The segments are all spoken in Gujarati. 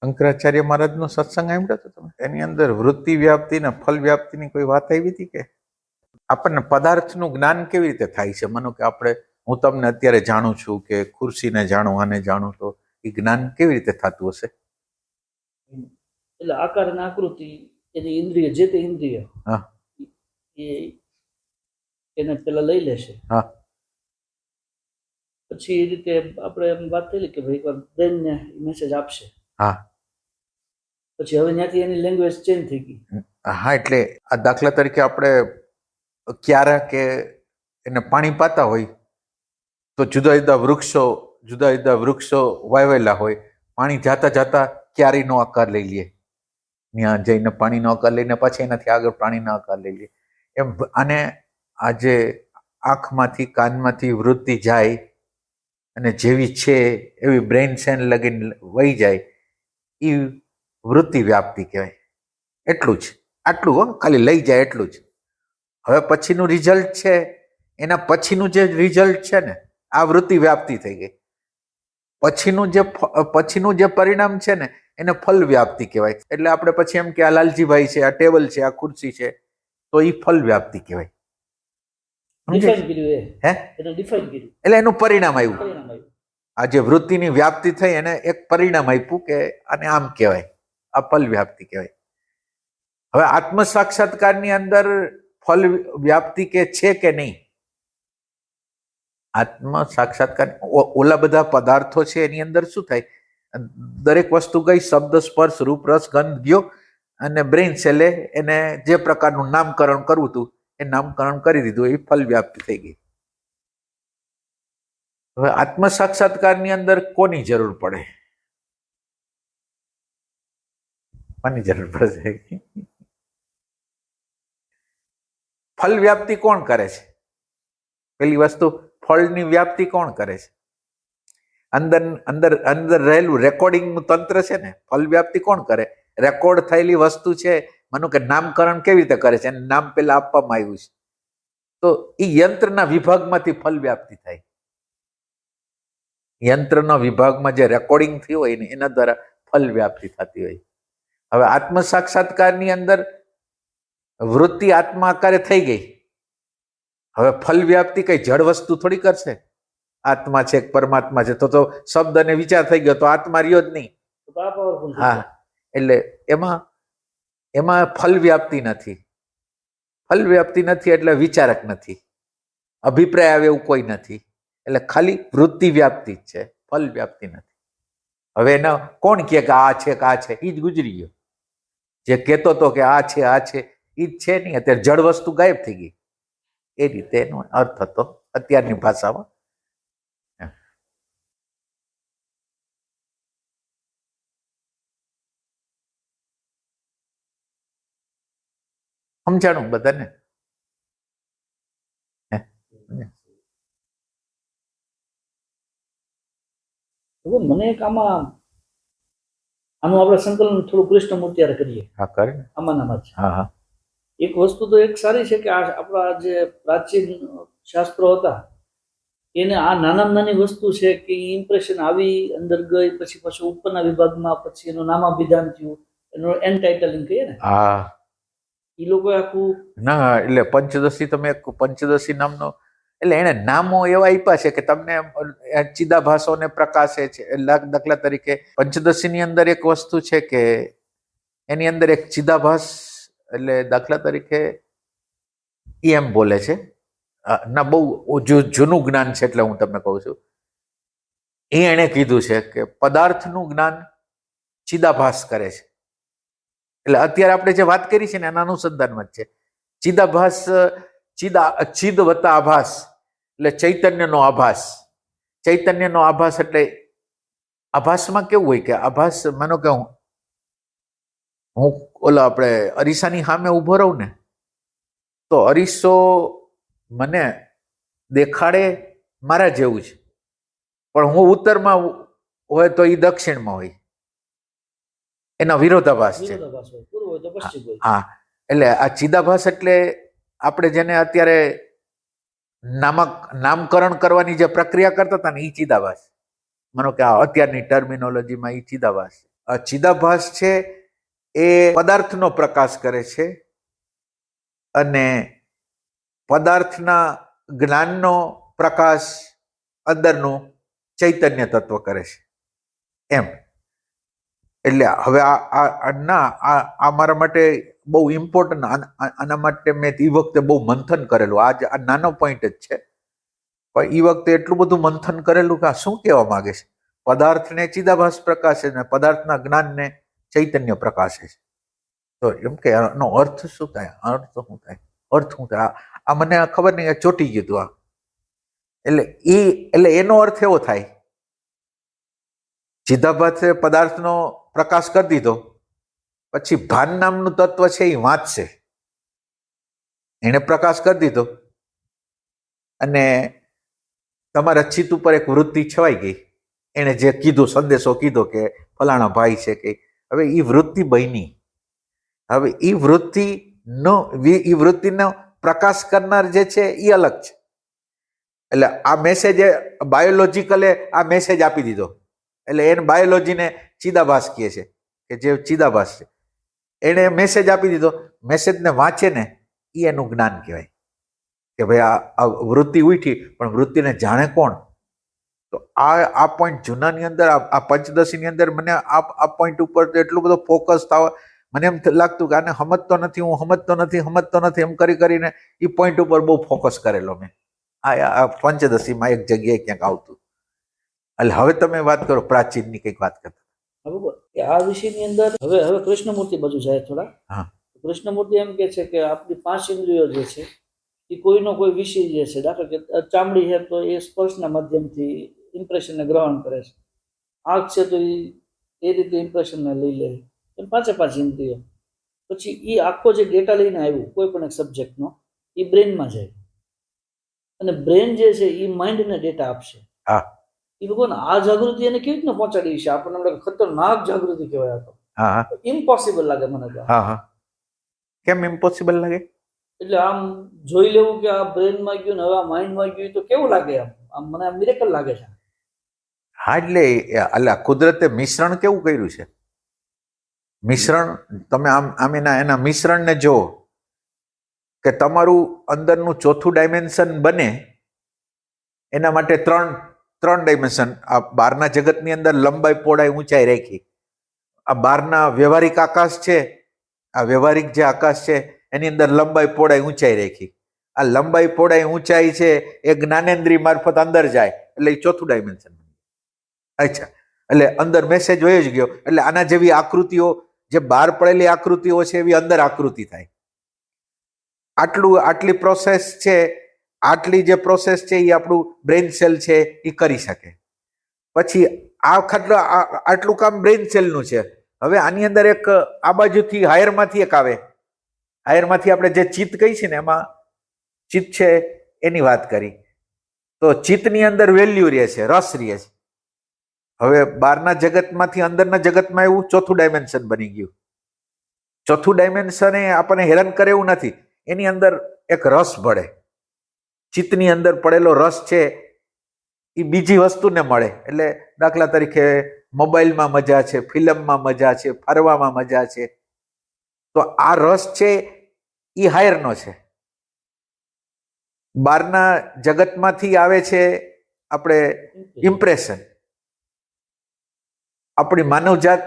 શંકરાચાર્ય મહારાજનો સત્સંગ સાંભળ્યો હતો તમે? એની અંદર વૃત્તિ વ્યાપ્તિ ને ફલ વ્યાપ્તિની કોઈ વાત આવી હતી કે આપણને પદાર્થનું જ્ઞાન કેવી રીતે થાય છે? માનો કે હું તમને અત્યારે જાણું છું કે ખુરશીને જાણું, આને જાણું, તો એ જ્ઞાન કેવી રીતે થતું હશે? એટલે આકાર અને આકૃતિ એની ઇન્દ્રિય, જે તે ઇન્દ્રિય એને પેલા લઈ લેશે. હા, પછી એ રીતે આપણે એમ વાત થયેલી કે ભાઈ એકવાર બ્રેનને મેસેજ આપશે. હા, પછી હવે ત્યાંથી એની લેંગ્વેજ ચેન્જ થઈ ગઈ. હા, એટલે આ દાખલા તરીકે આપણે ક્યારેક કે એને પાણી પાતા હોય તો જુદા જુદા વૃક્ષો વાવેલા હોય, પાણી જાતા જાતા ક્યારીનો આકાર લઈ લે, ત્યાં જઈને પાણીનો આકાર લઈને પછી એનાથી આગળ પાણીનો આકાર લઈ લે. એમ અને આજે આંખમાંથી કાનમાંથી વૃત્તિ જાય અને જેવી છે એવી બ્રેઇન સેલ લગીને વહી જાય, એ વૃત્તિ વ્યાપ્તિ કહેવાય. એટલું જ, આટલું હો, ખાલી લઈ જાય એટલું જ. હવે પછીનું રિઝલ્ટ છે, એના પછીનું જે રિઝલ્ટ છે ને, આ વૃત્તિ વ્યાપ્તિ થઈ ગઈ. પછીનું જે પરિણામ છે ને, એને ફલ વ્યાપ્તિ કહેવાય. એટલે આપણે પછી એમ કે આ લાલજીભાઈ છે, આ ટેબલ છે, આ ખુરશી છે, તો એ ફલ વ્યાપ્તિ કહેવાય. એટલે એનું પરિણામ આવ્યું. આ જે વૃત્તિની વ્યાપ્તિ થઈ એને એક પરિણામ આપ્યું કે આને આમ કહેવાય, આ ફલ વ્યાપ્તિ કહેવાય. હવે આત્મ સાક્ષાત્કારની અંદર ફલ વ્યાપ્તિ કે છે કે નહીં? આત્મ સાક્ષાત્કાર ઓલા બધા પદાર્થો છે એની અંદર શું થાય? દરેક વસ્તુ ગઈ, શબ્દ, સ્પર્શ, રૂપ, રસ, ગંધ ગયો અને બ્રેઇન સેલે એને જે પ્રકારનું નામકરણ કરવું હતું એ નામકરણ કરી દીધું, એ ફલ વ્યાપ્તિ થઈ ગઈ. હવે આત્મ સાક્ષાત્કારની અંદર કોની જરૂર પડે? કોની જરૂર પડે? ફલ વ્યાપ્તિ કોણ કરે છે? પેલી વસ્તુ ફળની વ્યાપ્તિ કોણ કરે છે? અંદર અંદર અંદર રહેલું રેકોર્ડિંગનું તંત્ર છે ને, ફલ વ્યાપ્તિ કોણ કરે? રેકોર્ડ થયેલી વસ્તુ છે, માનો કે નામકરણ કેવી રીતે કરે છે? નામ પેલા આપવામાં આવ્યું છે, તો એ યંત્રના વિભાગમાંથી ફલ વ્યાપ્તિ થાય. યંત્રના વિભાગમાં જે રેકોર્ડિંગ થયું હોય ને એના દ્વારા ફલ વ્યાપ્તિ થતી હોય. હવે આત્મ સાક્ષાત્કારની અંદર વૃત્તિ આત્મા આકારે થઈ ગઈ. હવે ફલ વ્યાપ્તિ કઈ જડ વસ્તુ થોડી કરશે? આત્મા છે, પરમાત્મા છે, તો શબ્દ અને વિચાર થઈ ગયો તો આત્મા રહ્યો જ નહીં. હા, એટલે એમાં ફલ વ્યાપ્તિ નથી. ફલ વ્યાપ્તિ નથી એટલે વિચારક નથી, અભિપ્રાય આવે એવું કોઈ નથી. એટલે ખાલી વૃત્તિ વ્યાપ્તિ જ છે, ફલ વ્યાપ્તિ નથી. હવે એના કોણ કહે કે આ છે કે આ છે? એ જ ગુજરી ગયો. જે કહેતો હતો કે આ છે આ છે, એ જ છે નહીં. અત્યારે જડ વસ્તુ ગાયબ થઈ ગઈ. એ રીતે એનો અર્થ હતો અત્યારની ભાષામાં. સમજાણું બધાને? મને એક આનું આપણે સંકલન થોડું કૃષ્ણમૂર્તિ કરીએ. હા, કરે. આમાં જ. હા, હા. એક વસ્તુ તો એક સારી છે કે આપણા જે પ્રાચીન શાસ્ત્રો હતા એને આ નાનામાં નાની વસ્તુ છે કે ઇમ્પ્રેશન આવી અંદર ગઈ, પછી ઉપરના વિભાગમાં પછી એનું નામાભિધાન થયું, એનું એન્ટાઇટલિંગ કહીએ ને. હા, એ લોકો આખું ના, એટલે પંચદશી, તમે પંચદશી નામનો, એટલે એને નામો એવા આપ્યા છે કે તમને ચિદાભાસોને પ્રકાશે છે. દાખલા તરીકે પંચદશીની અંદર એક વસ્તુ છે કે એની અંદર એક ચિદાભાસ, એટલે દાખલા તરીકે એમ બોલે છે, ના બહુ જૂનું જ્ઞાન છે એટલે હું તમને કહું છું. એણે કીધું છે કે પદાર્થનું જ્ઞાન ચિદાભાસ કરે છે. એટલે અત્યારે આપણે જે વાત કરી છે ને એના અનુસંધાનમાં જ છે. ચિદાભાસ, ચિદ વત્તા આભાસ એટલે ચૈતન્યનો આભાસ. ચૈતન્યનો આભાસ એટલે આભાસમાં કેવું હોય કે આભાસ, માનો કે હું ઓલા આપણે અરીસાની સામે ઉભો રહું ને, તો અરીસો મને દેખાડે મારા જેવું છે, પણ હું ઉત્તરમાં હોય તો એ દક્ષિણમાં હોય, એના વિરોધાભાસ છે. હા, એટલે આ ચિદાભાસ એટલે આપણે જેને અત્યારે નામકરણ કરવાની જે પ્રક્રિયા કરતા હતા ને એ ચિદાભાસ. માનો કે અત્યારની ટર્મિનોલોજીમાં એ ચિદાભાસ. ચિદાભાસ છે એ પદાર્થનો પ્રકાશ કરે છે અને પદાર્થના જ્ઞાનનો પ્રકાશ અંદરનું ચૈતન્ય તત્વ કરે છે એમ. એટલે હવે આ મારા માટે બહુ ઇમ્પોર્ટન્ટ, આના માટે મેં એ વખતે બહુ મંથન કરેલું. આ નાનો પોઈન્ટ જ છે, પણ એ વખતે એટલું બધું મંથન કરેલું કે આ શું કહેવા માંગે છે. પદાર્થને ચિદાભાસ પ્રકાશે ને પદાર્થના જ્ઞાનને ચૈતન્ય પ્રકાશે છે. તો એમ કે આનો અર્થ શું થાય, અર્થ શું થાય, આ મને ખબર નહીં, ચોટી ગયું હતું આ. એટલે એનો અર્થ એવો થાય, ચિદાભાસે પદાર્થનો પ્રકાશ કરી દીધો, પછી ભાન નામનું તત્વ છે એ વાંચશે, એને પ્રકાશ કરી દીધો અને તમારા ચિત્ત ઉપર એક વૃત્તિ છવાઈ ગઈ. એને જે કીધું, સંદેશો કીધો કે ફલાણા ભાઈ છે કે, હવે એ વૃત્તિ બની. હવે એ વૃત્તિનો પ્રકાશ કરનાર જે છે એ અલગ છે. એટલે આ મેસેજ બાયોલોજીકલે આ મેસેજ આપી દીધો, એટલે એને બાયોલોજીને ચિદાભાસ કહે છે કે જે ચિદાભાસ છે એને મેસેજ આપી દીધો. મેસેજને વાંચે ને એ એનું જ્ઞાન કહેવાય કે ભાઈ આ વૃત્તિ ઉઠી, પણ વૃત્તિને જાણે કોણ? તો આ પોઈન્ટ જૂનાની અંદર, આ પંચદશીની અંદર મને આ પોઈન્ટ ઉપર એટલું બધો ફોકસ થાય, મને એમ લાગતું કે આને સમજતો નથી એમ કરીને એ પોઈન્ટ ઉપર બહુ ફોકસ કરેલો મેં. આ પંચદશીમાં એક જગ્યાએ ક્યાંક આવતું. એટલે હવે તમે વાત કરો પ્રાચીનની કંઈક વાત કરતા. બરોબર. આ વિષયની અંદર હવે કૃષ્ણમૂર્તિ બાજુ જાય થોડા. હા, કૃષ્ણમૂર્તિ એમ કે છે કે આપણી 5 ઇન્દ્રિયો જે છે એ કોઈનો કોઈ વિષય જે છે, દાખલા કે ચામડી છે તો એ સ્પર્શના માધ્યમથી ઇમ્પ્રેશનને ગ્રહણ કરે છે, આંખ છે તો એ રીતે ઇમ્પ્રેશનને લઈ લે, એમ 5 ઇન્દ્રિયો. પછી એ આખો જે ડેટા લઈને આવ્યું કોઈ પણ એક સબ્જેક્ટનો, એ બ્રેનમાં જાય અને બ્રેન જે છે એ માઇન્ડને ડેટા આપશે. હા, એ લોકોને આ જાગૃતિ એને કેવી રીતના પહોંચાડી છે? આપણને ખતરનાક જાગૃતિ કહેવાય. તો હા, ઇમ્પોસિબલ લાગે મને તો. હા. કેમ ઇમ્પોસિબલ લાગે? એટલે આમ જોઈ લેવું કે આ બ્રેનમાં ગયું ને હવે આ માઇન્ડમાં ગયું તો કેવું લાગે? આમ મને મિરેકલ લાગે છે. હા, એટલે કુદરતે મિશ્રણ કેવું કર્યું છે. મિશ્રણ તમે આમ એના મિશ્રણને જો કે તમારું અંદરનું ચોથું ડાયમેન્શન બને એના માટે ત્રણ ડાયમેન્શન આ બહારના જગતની અંદર લંબાઈ, પહોળાઈ, ઊંચાઈ રાખી. આ બહારના વ્યવહારિક આકાશ છે, આ વ્યવહારિક જે આકાશ છે એની અંદર લંબાઈ, પહોળાઈ, ઊંચાઈ રાખી. આ લંબાઈ, પહોળાઈ, ઊંચાઈ છે એ જ્ઞાનેન્દ્રિય મારફત અંદર જાય એટલે એ ચોથું ડાયમેન્શન. અચ્છા, એટલે અંદર મેસેજ હોય જ ગયો. એટલે આના જેવી આકૃતિઓ, જે બહાર પડેલી આકૃતિઓ છે એવી અંદર આકૃતિ થાય. આટલી પ્રોસેસ છે, આટલી જે પ્રોસેસ છે એ આપણું બ્રેઇન સેલ છે એ કરી શકે. પછી આટલું કામ બ્રેઇન સેલનું છે. હવે આની અંદર એક આ બાજુથી હાયરમાંથી એક આવે. હાયરમાંથી આપણે જે ચિત્ત કહી છે ને, એમાં ચિત્ત છે એની વાત કરી. તો ચિત્તની અંદર વેલ્યુ રહે છે, રસ રહે છે. હવે બહારના જગતમાંથી અંદરના જગતમાં એવું ચોથું ડાયમેન્શન બની ગયું. ચોથું ડાયમેન્શન એ આપણને હેરાન કરે એવું નથી. એની અંદર એક રસ ભળે. ચિત્તની અંદર પડેલો રસ છે એ બીજી વસ્તુને મળે. એટલે દાખલા તરીકે મોબાઈલમાં મજા છે, ફિલ્મમાં મજા છે, ફરવામાં મજા છે. તો આ રસ છે એ હાયરનો છે. બહારના જગતમાંથી આવે છે આપણે ઇમ્પ્રેશન. આપણી માનવજાત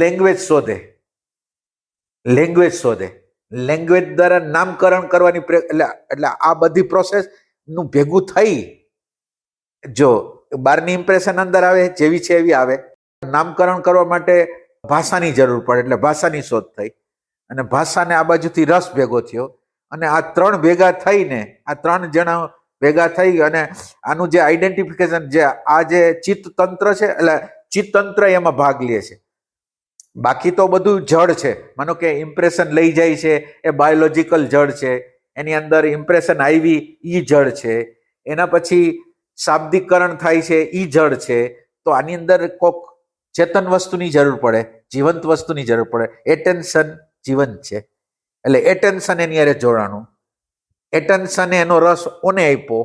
લેંગ્વેજ શોધે, લેંગ્વેજ દ્વારા નામકરણ કરવાની એટલે આ બધી પ્રોસેસ નું ભેગું થઈ જો બહારની ઇમ્પ્રેશન અંદર આવે, જેવી છે એવી આવે. નામકરણ કરવા માટે ભાષાની જરૂર પડે, એટલે ભાષાની શોધ થઈ અને ભાષાને આ બાજુથી રસ ભેગો થયો અને આ ત્રણ ભેગા થઈને, આ 3 જણા ભેગા થઈ અને આનું જે આઈડેન્ટિફિકેશન, જે આ જે ચિત્ત તંત્ર છે, એટલે ચિત્ત તંત્ર એમાં ભાગ લે છે. બાકી તો બધું જડ છે. માનો કે ઇમ્પ્રેશન લઈ જાય છે એ બાયોલોજીકલ જડ છે, એની અંદર ઇમ્પ્રેશન આવી ઈ જડ છે, એના પછી શાબ્દિકરણ થાય છે ઈ જડ છે. તો આની અંદર કોક ચેતન વસ્તુની જરૂર પડે, જીવંત વસ્તુની જરૂર પડે. એટેન્શન જીવંત છે એટલે એટેન્શન એની હારે જોડાણું. એટેન્શન એનો રસ ઓને આપ્યો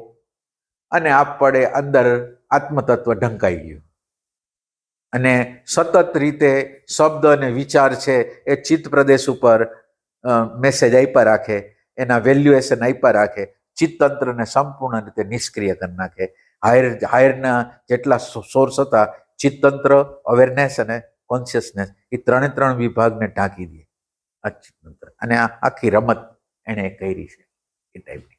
અને આપ પડે અંદર આત્મતત્વ ઢંકાઈ ગયું. અને સતત રીતે શબ્દ અને વિચાર છે એ ચિત્ત પ્રદેશ ઉપર મેસેજ આપ્યા રાખે, એના વેલ્યુએશન આપ્યા રાખે, ચિત્તતંત્રને સંપૂર્ણ રીતે નિષ્ક્રિય કરી નાખે. હાયરના જેટલા સોર્સ હતા, ચિત્તતંત્ર, અવેરનેસ અને કોન્શિયસનેસ, એ ત્રણ વિભાગને ઢાંકી દે આ ચિત્તતંત્ર. અને આ આખી રમત એણે કરી છે એ ટાઈપની.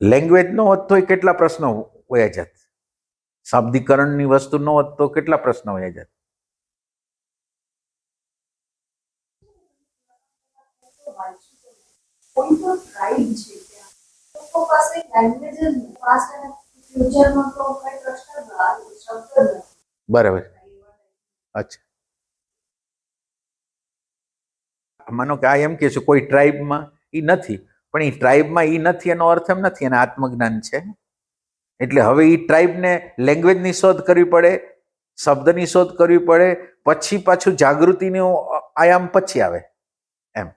લેંગ્વેજ નો હોત તો કેટલા પ્રશ્નો વયા જાત, શાબ્દિકરણની વસ્તુ ન હોત તો કેટલા પ્રશ્નો વયા જાત. બરાબર. અચ્છા, માનો કે આ એમ કે છે કોઈ ટ્રાઇબમાં એ નથી, પણ એ ટ્રાઇબમાં એ નથી એનો અર્થ એમ નથી એને આત્મજ્ઞાન છે. એટલે હવે એ ટ્રાઇબને લેંગ્વેજની શોધ કરવી પડે, શબ્દની શોધ કરવી પડે, પછી પાછું જાગૃતિનું આયામ પછી આવે એમ.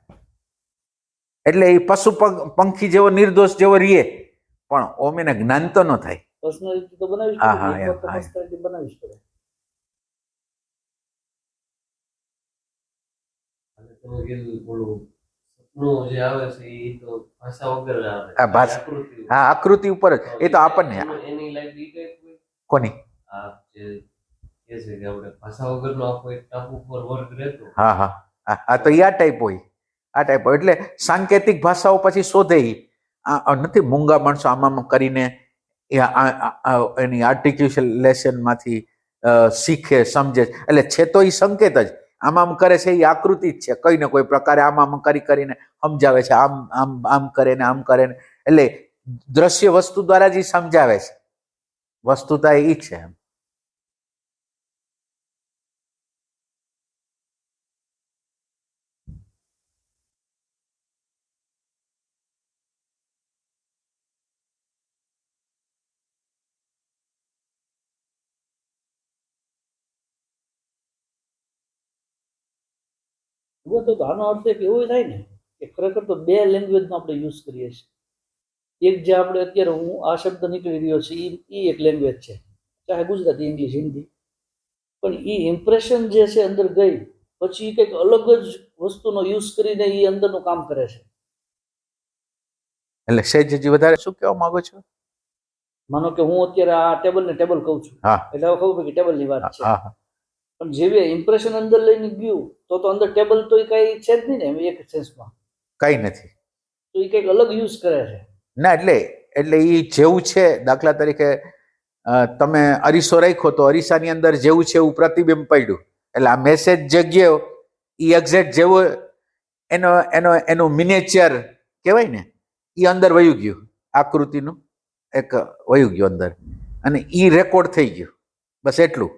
એટલે એ પશુ પંખી જેવો નિર્દોષ જેવો રીએ, પણ ઓમ એને જ્ઞાન તો ન થાય. પર્સનાલિટી તો બનાવી હા, હા, એમ, હા. બનાવી પડે. હા, આકૃતિ ઉપર જ. એ તો આપણને કોની હા હા હા, તો આ ટાઈપ હોય, આ ટાઈપ હોય. એટલે સાંકેતિક ભાષાઓ પછી શોધે. આ નથી મૂંગા માણસો આમાં કરીને એની આર્ટિક્યુલેશન માંથી શીખે, સમજે. એટલે છે તો એ સંકેત જ, આમ કરે છે એ આકૃતિ જ છે, કઈ ને કોઈ પ્રકારે આમ કરીને સમજાવે છે, આમ કરે ને આમ કરે ને. એટલે દ્રશ્ય વસ્તુ દ્વારા જ સમજાવે છે, વસ્તુતા એ છે એમ. તો આનો અર્થ એક એવો થાય ને કે ખરેખર તો બે લેંગ્વેજનો આપણે યુઝ કરીએ છીએ. એક જે આપણે અત્યારે હું આ શબ્દ નીકળી રહ્યો છે એ એક લેંગ્વેજ છે, ચાહે ગુજરાતી, ઇંગ્લિશ, હિન્દી. પણ એ ઇમ્પ્રેશન જે છે અંદર ગઈ પછી કંઈક અલગ જ વસ્તુનો યુઝ કરીને એ અંદરનું કામ કરે છે. એટલે સહેજ વધારે શું કહેવા માંગો છો? માનો કે હું અત્યારે આ ટેબલ ને ટેબલ કહું છું, એટલે હવે ખબર કે ટેબલ ની વાત છે. પણ જેવી ઇમ્પ્રેશન અંદર લઈને ગયું તો અંદર ટેબલ તો એ કઈ છે જ નહીં ને, એક સેન્સમાં કઈ નથી. તો એ કંઈક અલગ યુઝ કરે છે ના. એટલે એ જેવું છે, દાખલા તરીકે તમે અરીસો રાખ્યો તો અરીસાની અંદર જેવું છે એવું પ્રતિબિંબ પડ્યું, એટલે આ મેસેજ જગ્યાઓ એ એક્ઝેક્ટ જેવો એનું મિનેચર કહેવાય ને, એ અંદર વયું ગયું, આકૃતિનું એક વયું ગયું અંદર, અને એ રેકોર્ડ થઈ ગયું. બસ એટલું.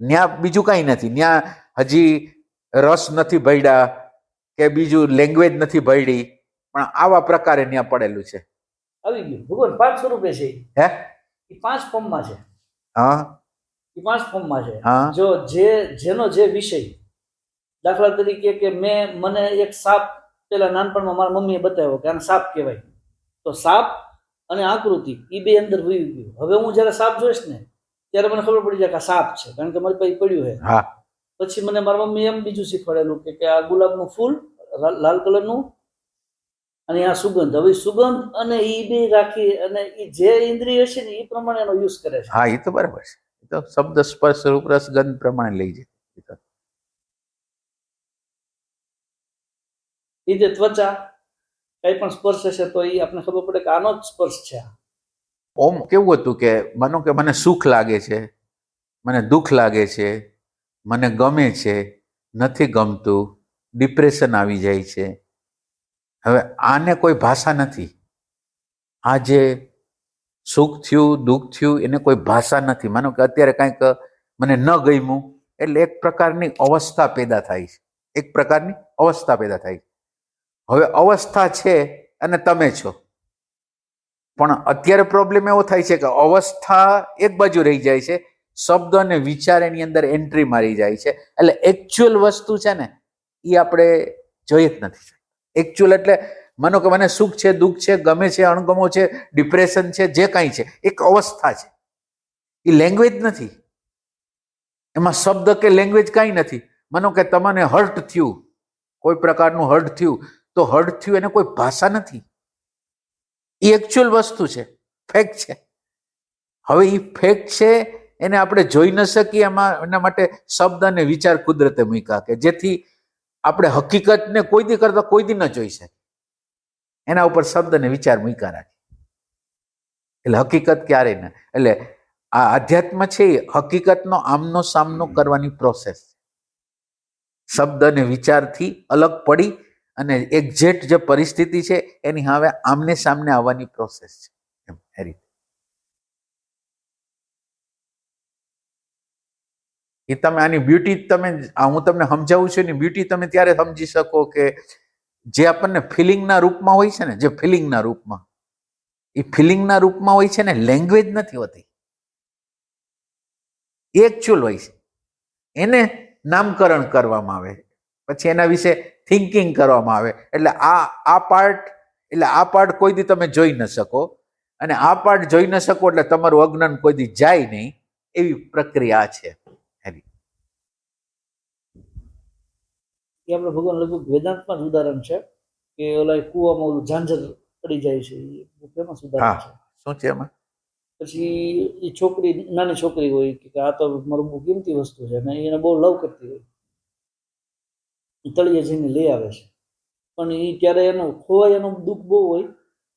ન્યા બીજું કાંઈ નથી, ન્યા હજી રસ નથી ભળ્યા કે બીજું લેંગ્વેજ નથી ભળી, પણ આવા પ્રકારે ન્યા પડેલું છે. આવી ગયું ભગવાન 5 સ્વરૂપે છે. હે, એ 5 ફોર્મમાં છે. હા, એ 5 ફોર્મમાં છે. જો જેનો જે વિષય, દાખલા તરીકે કે મને એક સાપ પેલા નાનપણમાં મારા મમ્મીએ બતાવ્યો કે આને સાપ કહેવાય, તો સાપ અને આકૃતિ એ બે અંદર વહી ગયું. હવે હું જયારે સાપ જોઈશ ને ત્યારે મને ખબર પડી જાય કે આ સાપ છે, કારણ કે મારી પાસે પડ્યું છે. પછી મને મારા મમ્મી એમ બીજું શીખવાડેલું કે આ ગુલાબનું ફૂલ લાલ કલરનું અને આ સુગંધ. હવે સુગંધ અને એ બે રાખી અને એ જે ઇન્દ્રિય છે ને એ પ્રમાણે એનો યુઝ કરે છે. હા, એ તો બરાબર છે. એ તો શબ્દ, સ્પર્શ, રૂપ, રસ, ગંધ પ્રમાણે લઈ જાય. એ જે ત્વચા કઈ પણ સ્પર્શ છે તો એ આપણે ખબર પડે કે આનો જ સ્પર્શ છે. ઓમ કેવું હતું કે માનો કે મને સુખ લાગે છે, મને દુઃખ લાગે છે, મને ગમે છે, નથી ગમતું, ડિપ્રેશન આવી જાય છે. હવે આને કોઈ ભાષા નથી. આ જે સુખ થયું, દુઃખ થયું, એને કોઈ ભાષા નથી. માનો કે અત્યારે કાંઈક મને ન ગમ્યું એટલે એક પ્રકારની અવસ્થા પેદા થાય છે, એક પ્રકારની અવસ્થા પેદા થાય છે. હવે અવસ્થા છે અને તમે છો, પણ અત્યારે પ્રોબ્લેમ એવો થાય છે કે અવસ્થા એક બાજુ રહી જાય છે, શબ્દ અને વિચાર એની અંદર એન્ટ્રી મારી જાય છે. એટલે એકચ્યુઅલ વસ્તુ છે ને એ આપણે જોઈ જ નથી. એકચ્યુઅલ એટલે માનો કે મને સુખ છે, દુઃખ છે, ગમે છે, અણગમો છે, ડિપ્રેશન છે, જે કાંઈ છે, એક અવસ્થા છે. એ લેંગ્વેજ નથી, એમાં શબ્દ કે લેંગ્વેજ કાંઈ નથી. માનો કે તમને હર્ટ થયું, કોઈ પ્રકારનું હર્ટ થયું, તો હર્ટ થયું એને કોઈ ભાષા નથી. એ એકચ્યુઅલ વસ્તુ છે, ફેક્ટ છે. હવે એ ફેક્ટ છે એને આપણે જોઈ ન શકીએ, એના માટે શબ્દ અને વિચાર કુદરતે મૂક્યા કે જેથી આપણે હકીકતને કોઈ દી કરતા કોઈ દી ન જોઈ શકીએ. એના ઉપર શબ્દ અને વિચાર મૂક્યા રાખે એટલે હકીકત ક્યારેય ના. એટલે આ અધ્યાત્મ છે એ હકીકતનો આમનો સામનો કરવાની પ્રોસેસ. શબ્દ અને વિચારથી અલગ પડી અને એક્ઝેક્ટ જે પરિસ્થિતિ છે એની હવે આમને સામને આવવાની પ્રોસેસ છે. એમ એ રીતે એ તમે આની બ્યુટી તમે હું તમને સમજાવું છું એની બ્યુટી તમે ત્યારે સમજી શકો કે જે આપણને ફિલિંગના રૂપમાં હોય છે ને, જે ફિલિંગના રૂપમાં, એ ફિલિંગના રૂપમાં હોય છે ને, લેંગ્વેજ નથી હોતી, એકચ્યુઅલ હોય છે. એને નામકરણ કરવામાં આવે, પછી એના વિશે થિંકિંગ કરવામાં આવે. એટલે આ પાર્ટ કોઈ દી તમે જોઈ ન શકો, અને આ પાર્ટ જોઈ ન શકો એટલે તમારું અજ્ઞાન કોઈ દી જાય નહીં. એવી પ્રક્રિયા છે. એ આપણે ભગવાન લગભગ વેદાંતમાં જ ઉદાહરણ છે કે ઓલા કુવામાં ઓલું ઝાંઝર પડી જાય છે, એ ફેમસ ઉદાહરણ છે. શું છે એમાં? પછી એ છોકરી, નાની છોકરી હોય કે આ તો મારું બહુ કિંમતી વસ્તુ છે, અને એને બહુ લવ કરતી હોય, તળિયે જઈને લઈ આવે છે. પણ એ ત્યારે એનું ખોવાય, એનું દુઃખ બહુ હોય,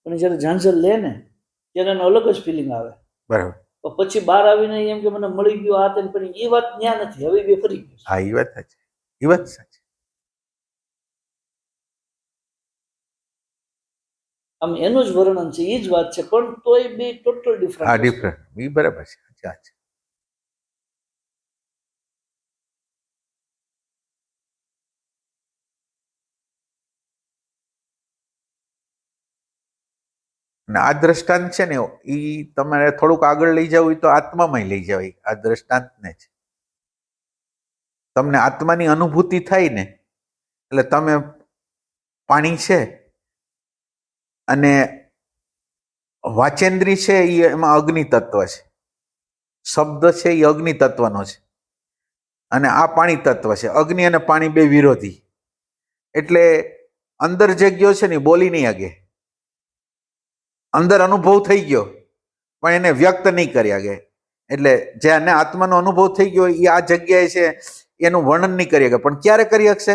પણ જ્યારે ઝાંઝર લે ને ત્યારે એનો અલગ જ ફિલિંગ આવે. બરાબર. પછી બહાર આવીને એમ કે મને મળી ગયું આ તેમ, પણ એ વાત ત્યાં નથી, હવે બે ફરી ગયું. હા, એ વાત સાચી, એ વાત સાચી. આમ એનું જ વર્ણન છે, એ જ વાત છે, પણ તોય બે ટોટલ ડિફરન્ટ. હા, ડિફરન્ટ. એ બરાબર છે. અચ્છા. અને આ દ્રષ્ટાંત છે ને, એ તમારે થોડુંક આગળ લઈ જવું હોય તો આત્મામાં લઈ જવાય. આ દ્રષ્ટાંતને જ તમને આત્માની અનુભૂતિ થાય ને, એટલે તમે પાણી છે અને વાચેન્દ્રી છે એ એમાં અગ્નિ તત્વ છે, શબ્દ છે એ અગ્નિ તત્વનો છે, અને આ પાણી તત્વ છે. અગ્નિ અને પાણી બે વિરોધી, એટલે અંદર જે ગયો છે ને બોલી નહીં શકે, અંદર અનુભવ થઈ ગયો પણ એને વ્યક્ત નહીં કરી શકે. એટલે જેને આત્માનો અનુભવ થઈ ગયો એ આ જગ્યાએ છે એનું વર્ણન નહીં કરી શકે, પણ ક્યારે કરી શકશે?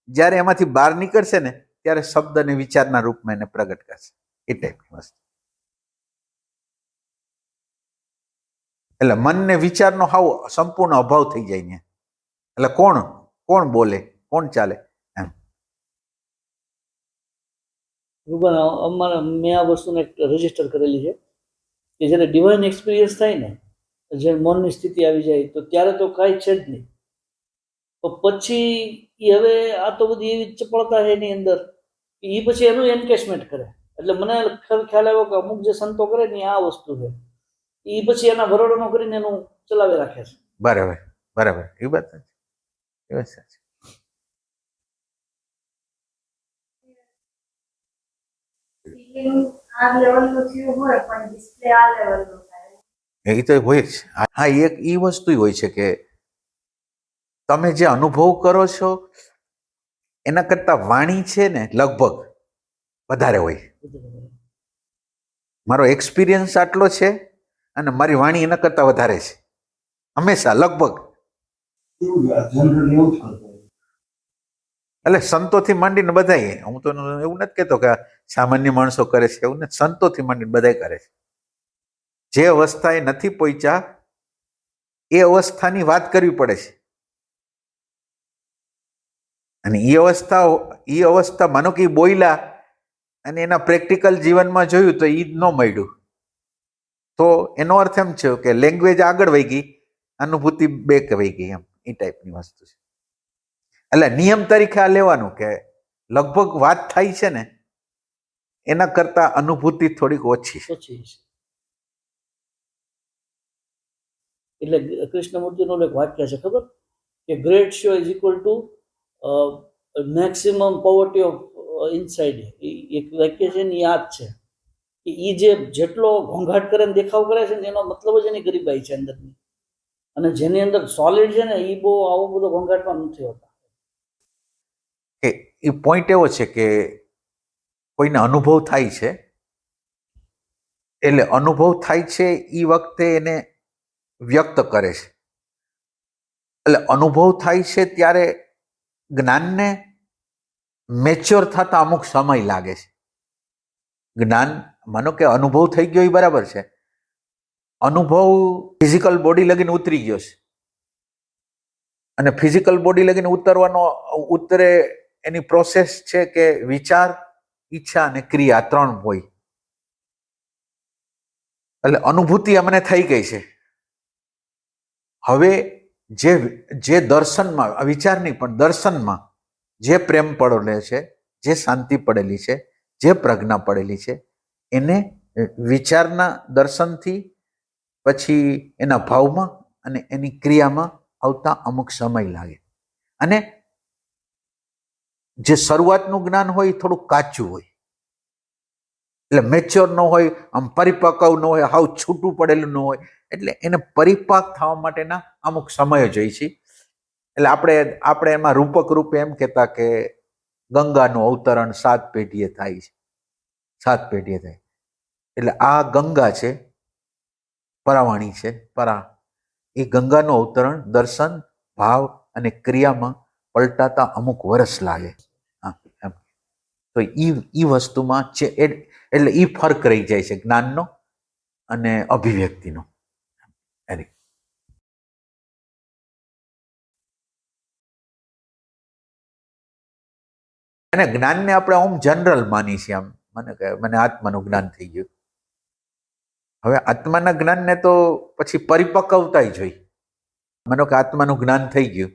જ્યારે એમાંથી બહાર નીકળશે ને ત્યારે શબ્દ અને વિચારના રૂપમાં એને પ્રગટ કરશે. એ ટાઈપની વસ્તુ. એટલે મન ને વિચારનો હાવ સંપૂર્ણ અભાવ થઈ જાય ને, એટલે કોણ બોલે, કોણ ચાલે એમ. અમારા મેં આ વસ્તુને રજીસ્ટર કરેલી છે કે જ્યારે ડિવાઇન એક્સપિરિયન્સ થાય ને, જ્યારે મનની સ્થિતિ આવી જાય તો ત્યારે તો કાંઈ છે જ નહીં. તો પછી એ હવે આ તો બધી એવી ચપળતા છે એની અંદર, એ પછી એનું એન્કેશમેન્ટ કરે. એટલે મને ખ્યાલ આવ્યો કે અમુક જે સંતો કરે ને આ વસ્તુ છે, એ પછી એના ભરોડો કરીને એનું ચલાવી રાખે છે. બરાબર, બરાબર. એ વાત સાચી, એ વાત સાચી. એ તો હોય જ. હા, એક એ વસ્તુ હોય છે કે તમે જે અનુભવ કરો છો એના કરતા વાણી છે ને લગભગ વધારે હોય. મારો એક્સપિરિયન્સ આટલો છે અને મારી વાણી એના કરતા વધારે છે, હંમેશા લગભગ. એટલે સંતોથી માંડીને બધાય, હું તો એવું નથી કહેતો કે સામાન્ય માણસો કરે છે, એવું નથી. સંતોથી માંડીને બધાય કરે છે. જે અવસ્થાએ નથી પહોંચ્યા એ અવસ્થાની વાત કરવી પડે છે, અને એ અવસ્થા માનો કે બોયલા અને એના પ્રેક્ટિકલ જીવનમાં જોયું તો એ જ ન મળ્યું, તો એનો અર્થ એમ છે કે લેંગ્વેજ આગળ વહી ગઈ, અનુભૂતિ બેક વહી ગઈ, એમ એ ટાઈપની વસ્તુ છે. એટલે નિયમ તરીકે આ લેવાનું કે લગભગ વાત થાય છે ને એના કરતા અનુભૂતિ થોડીક ઓછી છે. એટલે કૃષ્ણમૂર્તિનું એક વાક્ય છે ખબર, કે great show is equal to maximum poverty of inside એક વાક્ય છે ને યાદ છે કે એ જે જેટલો ઘોંઘાટ કરે ને દેખાવ કરે છે ને એનો મતલબ જ એની ગરીબાઈ છે અંદરની, અને જેની અંદર સોલિડ છે ને એ બહુ આવો બધો ઘોંઘાટમાં નથી હોતા. એ પોઈન્ટ એવો છે કે કોઈને અનુભવ થાય છે, એટલે અનુભવ થાય છે એ વખતે એને વ્યક્ત કરે છે. એટલે અનુભવ થાય છે ત્યારે જ્ઞાનને મેચ્યોર થતા અમુક સમય લાગે છે. જ્ઞાન માનો કે અનુભવ થઈ ગયો એ બરાબર છે, અનુભવ ફિઝિકલ બોડી લગીને ઉતરી ગયો છે, અને ફિઝિકલ બોડી લગીને ઉતરે એની પ્રોસેસ છે કે વિચાર, ઈચ્છા અને ક્રિયા 3 હોય. એટલે અનુભૂતિ અમને થઈ ગઈ છે. હવે જે દર્શનમાં, વિચારની પણ દર્શનમાં જે પ્રેમ પડેલો છે, જે શાંતિ પડેલી છે, જે પ્રજ્ઞા પડેલી છે, એને વિચારના દર્શનથી પછી એના ભાવમાં અને એની ક્રિયામાં આવતા અમુક સમય લાગે. અને જે શરૂઆતનું જ્ઞાન હોય એ થોડું કાચું હોય, એટલે મેચ્યોર ન હોય, આમ પરિપક્વ ન હોય, હાવ છૂટું પડેલું ન હોય. એટલે એને પરિપાક થવા માટેના અમુક સમય જોઈએ છે. એટલે આપણે એમાં રૂપક રૂપે એમ કહેતા કે ગંગાનું અવતરણ 7 પેઢીએ થાય છે. 7 પેઢીએ થાય. એટલે આ ગંગા છે, પરાવાણી છે, એ ગંગાનું અવતરણ દર્શન, ભાવ અને ક્રિયામાં પલટાતા અમુક વર્ષ લાગે. તો ઈ વસ્તુમાં છે, એટલે ઈ ફરક રહી જાય છે જ્ઞાનનો અને અભિવ્યક્તિનો. અને જ્ઞાનને આપણે ઓમ જનરલ માની છીએ. આમ મને આત્માનું જ્ઞાન થઈ ગયું. હવે આત્માના જ્ઞાનને તો પછી પરિપક્વતા જોઈ. માનો કે આત્માનું જ્ઞાન થઈ ગયું,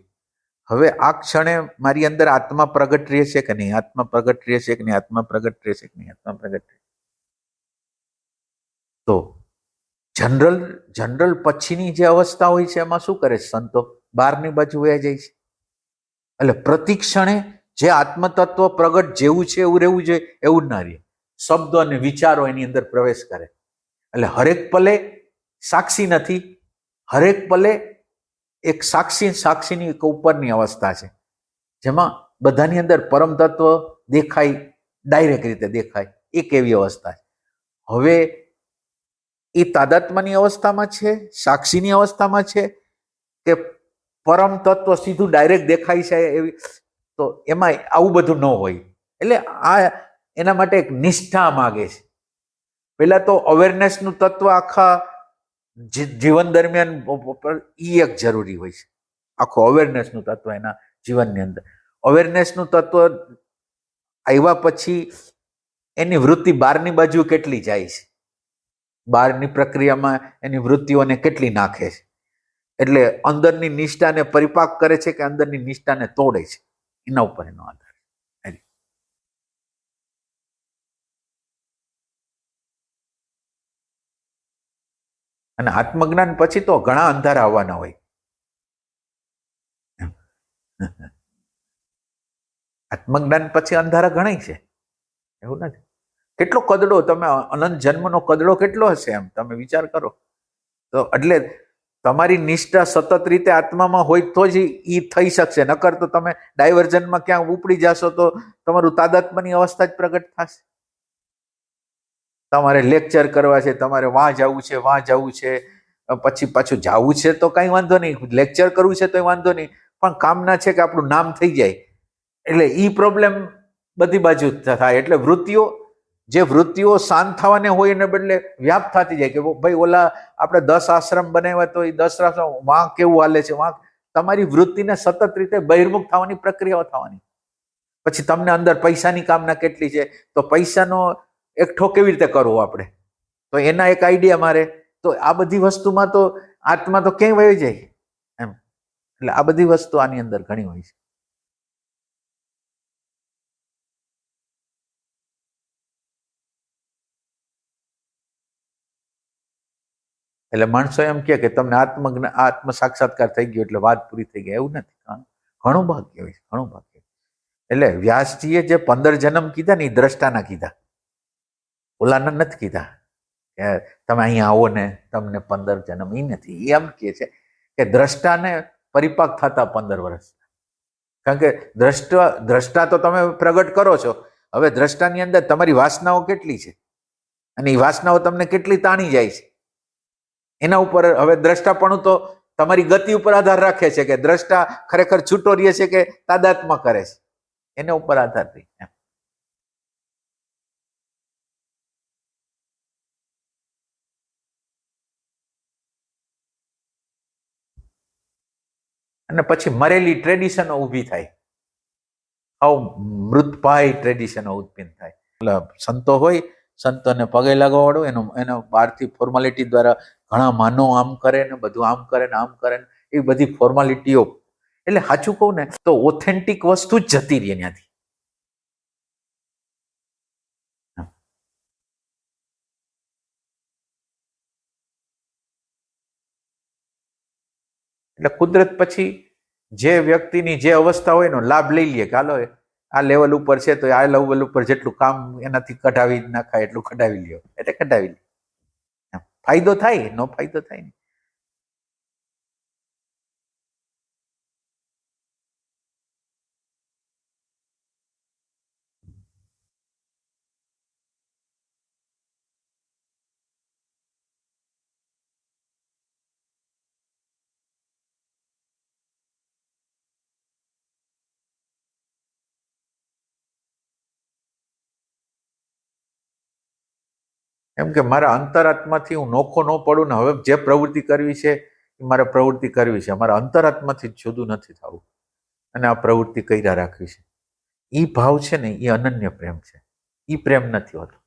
હવે આ ક્ષણે મારી અંદર આત્મા પ્રગટ રહે છે કે નહીં, આત્મા પ્રગટ રહે છે કે નહીં, આત્મા પ્રગટ રહે છે કે નહીં, આત્મા પ્રગટ રહે. તો જનરલ પછીની જે અવસ્થા હોય છે એમાં શું કરે છે સંતો? બહારની બાજુ વયા જાય છે. એટલે પ્રતિક્ષણે જે આત્મતત્વ પ્રગટ જેવું છે એવું રહેવું જોઈએ એવું ના રહે. શબ્દો અને વિચારો એની અંદર પ્રવેશ કરે. એટલે હરેક પલે સાક્ષી નથી, હરેક પલે એક સાક્ષીની એક ઉપરની અવસ્થા છે, જેમાં બધાની અંદર પરમ તત્વ દેખાય, ડાયરેક્ટ રીતે દેખાય, એક એવી અવસ્થા છે. હવે એ તાદાત્મ્યની અવસ્થામાં છે, સાક્ષીની અવસ્થામાં છે, કે પરમ તત્વ સીધું ડાયરેક્ટ દેખાય છે એવી, તો એમાં આવું બધું ન હોય. એટલે આ એના માટે એક નિષ્ઠા માગે છે. પહેલા તો અવેરનેસનું તત્વ આખા જીવન દરમિયાન ઈ એક જરૂરી હોય છે. આખું અવેરનેસનું તત્વ એના જીવનની અંદર, અવેરનેસનું તત્વ આવ્યા પછી એની વૃત્તિ બહારની બાજુ કેટલી જાય છે, બહારની પ્રક્રિયામાં એની વૃત્તિઓને કેટલી નાખે છે. એટલે અંદરની નિષ્ઠાને પરિપાક કરે છે કે અંદરની નિષ્ઠાને તોડે છે, એના ઉપર એનો આધાર. અને આત્મજ્ઞાન પછી તો ઘણા અંધારા આવવાના હોય. આત્મજ્ઞાન પછી અંધારા ઘણા છે, એવું નથી. કેટલો કદડો, તમે અનંત જન્મનો કદડો કેટલો હશે એમ તમે વિચાર કરો તો. એટલે તમારી નિષ્ઠા સતત રીતે આત્મામાં હોય તો જ ઈ થઈ શકશે, નકર તો તમે ડાયવર્ઝનમાં ક્યાં ઉપડી જશો તો તમારું તાદાત્મ્યની અવસ્થા જ પ્રગટ થશે. તમારે લેક્ચર કરવા છે, તમારે વાં જવું છે, પછી પાછું જવું છે તો કઈ વાંધો નહીં, લેક્ચર કરવું છે તો વાંધો નહીં, પણ કામના છે કે આપણું નામ થઈ જાય. એટલે ઈ પ્રોબ્લેમ બધી બાજુ થાય. એટલે વૃત્તિઓ શાંત થવાને હોય એને બદલે વ્યાપ થતી જાય કે ભાઈ ઓલા આપણે 10 આશ્રમ બનાવ્યા તો એ 10 આશ્રમ વાં કેવું હાલે છે, વાં તમારી વૃત્તિને સતત રીતે બહિર્મુખ થવાની પ્રક્રિયાઓ થવાની. પછી તમને અંદર પૈસાની કામના કેટલી છે, તો પૈસાનો એકઠો કેવી રીતે કરવો આપણે, તો એના એક આઈડિયા મારે. તો આ બધી વસ્તુમાં તો આત્મા તો ક્યાંય વહી જાય એમ. એટલે આ બધી વસ્તુ આની અંદર ઘણી હોય છે. એટલે માણસો એમ કે તમને આત્મ સાક્ષાત્કાર થઈ ગયો એટલે વાત પૂરી થઈ ગઈ, એવું નથી. ઘણું ભાગ્ય હોય છે, ઘણું ભાગ્ય. એટલે વ્યાસજીએ જે 15 જન્મ કીધા ને એ દ્રષ્ટાના કીધા, ઓલાના નથી કીધા કે તમે અહીંયા આવો ને તમને 15 જન્મ. એ નથી. એ એમ કહે છે કે દ્રષ્ટાને પરિપાક થતા 15 વર્ષ. કારણ કે દ્રષ્ટા તો તમે પ્રગટ કરો છો, હવે દ્રષ્ટાની અંદર તમારી વાસનાઓ કેટલી છે અને એ વાસનાઓ તમને કેટલી તાણી જાય છે એના ઉપર હવે દ્રષ્ટાપણું તો તમારી ગતિ ઉપર આધાર રાખે છે કે દ્રષ્ટા ખરેખર છૂટો રહે છે કે તાદાત્મ્ય કરે છે, એના ઉપર આધાર રહી. અને પછી મરેલી ટ્રેડિશનો ઊભી થાય, મૃતભાઈ ટ્રેડિશનો ઉત્પન્ન થાય. એટલે સંતો હોય, સંતોને પગે લાગવાવાળો એનો બહારથી ફોર્માલિટી દ્વારા ઘણા માનો આમ કરે ને બધું આમ કરે ને આમ કરે ને એ બધી ફોર્માલિટીઓ. એટલે સાચું કહું ને તો ઓથેન્ટિક વસ્તુ જ જતી રહી ત્યાંથી. એટલે કુદરત પછી જે વ્યક્તિની જે અવસ્થા હોય એનો લાભ લઈ લે કે હાલો આ લેવલ ઉપર છે તો આ લેવલ ઉપર જેટલું કામ એનાથી કઢાવી નાખાય એટલું કઢાવી લ્યો, એટલે કઢાવી લે. ફાયદો થાય, નો ફાયદો થાય ને. એમ કે મારા અંતરાત્માથી હું નોખો ન પડું ને હવે જે પ્રવૃત્તિ કરવી છે એ મારે પ્રવૃત્તિ કરવી છે, મારા અંતરાત્માથી જુદું નથી થવું અને આ પ્રવૃત્તિ કર્યા રાખવી છે. એ ભાવ છે ને એ અનન્ય પ્રેમ છે, એ પ્રેમ નથી હોતો.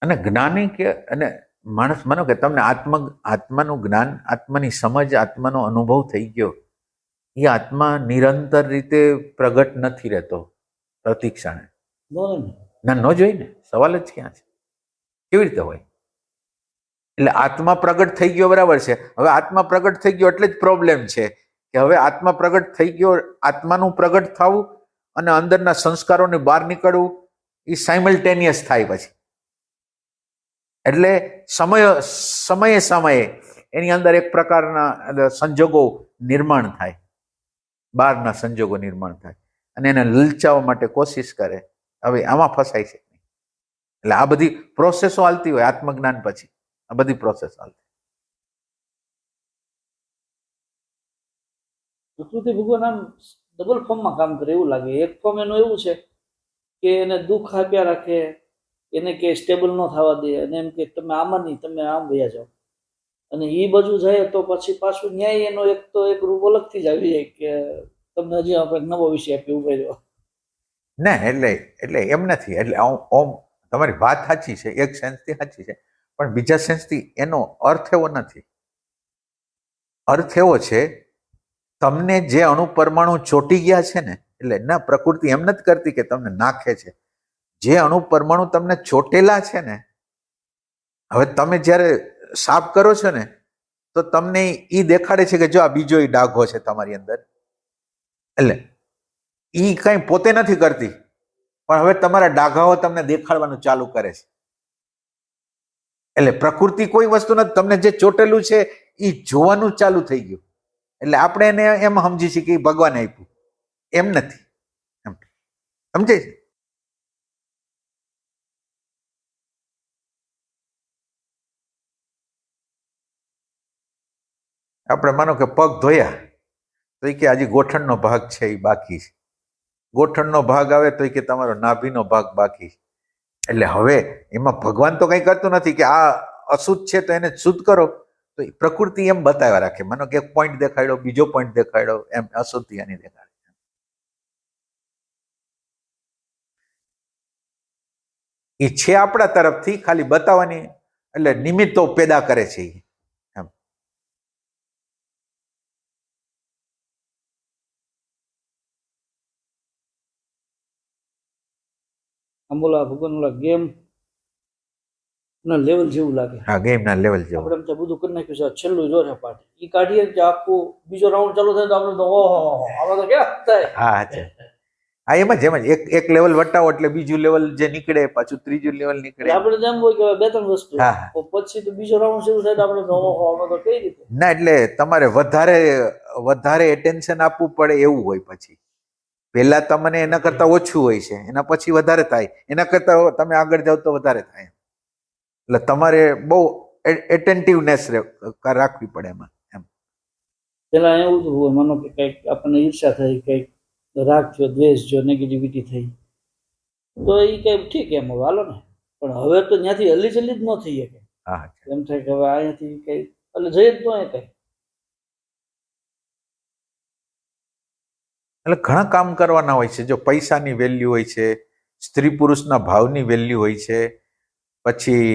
અને જ્ઞાની કે અને માણસ માનો કે તમને આત્માનું જ્ઞાન, આત્માની સમજ, આત્માનો અનુભવ થઈ ગયો, એ આત્મા નિરંતર રીતે પ્રગટ નથી રહેતો પ્રતિક્ષાને. ના, ન જોઈ ને, સવાલ જ ક્યાં છે? કેવી રીતે હોય? એટલે આત્મા પ્રગટ થઈ ગયો બરાબર છે, હવે આત્મા પ્રગટ થઈ ગયો એટલે જ પ્રોબ્લેમ છે કે હવે આત્મા પ્રગટ થઈ ગયો, આત્માનું પ્રગટ થવું અને અંદરના સંસ્કારોને બહાર નીકળવું એ સાયમલ્ટેનિયસ થાય પછી. એટલે સમયે એની અંદર એક પ્રકારના સંજોગો નિર્માણ થાય, બહારના સંજોગો નિર્માણ થાય અને એને લલચાવવા માટે કોશિશ કરે. હવે આમાં ફસાય છે. એટલે આ બધી પ્રોસેસો હાલતી હોય આત્મજ્ઞાન પછી, આ બધી પ્રોસેસ હાલતી. પ્રકૃતિ ભગવાન આમ ડબલ ફોર્મમાં કામ કરે એવું લાગે. એક ફોર્મ એનું એવું છે કે એને દુઃખ આપ્યા રાખે, એને કે સ્ટેબલ ન થવા દે અને એમ કે તમે આમાં નહીં, તમે આમ વયા જાઓ. અને એ બાજુ જાય તો પછી પાછું ન્યાય એનો એક રૂપ અલગથી જ આવી જાય કે તમને હજી આપણે નવો વિષય આપી ઉભો રહ્યો. ના, એટલે એમ નથી. એટલે ઓમ તમારી વાત સાચી છે, એક સેન્સથી સાચી છે, પણ બીજા સેન્સથી એનો અર્થ એવો નથી. અર્થ એવો છે તમને જે અણુ પરમાણુ ચોંટી ગયા છે ને, એટલે ના, પ્રકૃતિ એમ નથી કરતી કે તમને નાખે છે. જે અણુ પરમાણુ તમને ચોટેલા છે ને, હવે તમે જ્યારે સાફ કરો છો ને તો તમને એ દેખાડે છે કે જો આ બીજો ડાઘો છે તમારી અંદર. એટલે એ કઈ પોતે નથી કરતી, પણ હવે તમારા ડાઘાઓ તમને દેખાડવાનું ચાલુ કરે છે. એટલે પ્રકૃતિ કોઈ વસ્તુ નથી, તમને જે ચોટેલું છે એ જોવાનું ચાલુ થઈ ગયું. એટલે આપણે એને એમ સમજી છીએ કે ભગવાન આપ્યું, એમ નથી. એમ સમજે છે? આપણે માનો કે પગ ધોયા તો એ કે હજી ગોઠણનો ભાગ છે એ બાકી છે, ગોઠણનો ભાગ આવે તો એ કે તમારો નાભીનો ભાગ બાકી છે. એટલે હવે એમાં ભગવાન તો કંઈ કરતું નથી કે આ અશુદ્ધ છે તો એને શુદ્ધ કરો, તો પ્રકૃતિ એમ બતાવ્યા રાખે. માનો કે એક પોઈન્ટ દેખાડ્યો, બીજો પોઈન્ટ દેખાડ્યો, એમ અશુદ્ધિ એની દેખાડે. એ છે આપણા તરફથી ખાલી બતાવવાની, એટલે નિમિત્તો પેદા કરે છે. આમ બોલા ભગવાન ઓલા ગેમ ના લેવલ જેવું લાગે. હા, ગેમના લેવલ જેવું. આપણે એમ તો બધું કરી નાખ્યું છે, આ છેલ્લું જો છે પાર્ટ એ કાઢીએ કે આખું બીજો રાઉન્ડ ચાલુ થાય તો આપણે તો ઓહો આમાં તો ક્યાં થાય. હા છે. હા, એમ જ એક લેવલ વટાવો એટલે બીજું લેવલ જે નીકળે પાછું ત્રીજું લેવલ નીકળે. આપણે તો એમ હોય કે બે ત્રણ વસ્તુ, હા. પછી તો બીજો રાઉન્ડ શરૂ થાય તો આપણે તો ઓહો આમાં તો કઈ રીતે. ના, એટલે તમારે વધારે એટેન્શન આપવું પડે એવું હોય. પછી પહેલા તમને એના કરતા ઓછું હોય છે, એના પછી વધારે થાય, એના કરતા તમે આગળ જાવ તો વધારે થાય. એટલે તમારે બહુ એટેન્ટિવનેસ રાખવી પડે એમાં. એમ પેલા એવું તો હોય, માનો કે કંઈક આપણને ઈર્ષા થઈ, કંઈક રાગ થયો, દ્વેષ થયો, નેગેટિવિટી થઈ, તો એ કઈ ઠીક એમ હવે હાલો ને. પણ હવે તો ત્યાંથી હલી ચલી જ ન થઈ શકે. હા, એમ થાય કે હવે અહીંયાથી કઈ એટલે જઈએ જ તો કઈ. એટલે ઘણા કામ કરવાના હોય છે. જો પૈસાની વેલ્યુ હોય છે, સ્ત્રી પુરુષના ભાવની વેલ્યુ હોય છે, પછી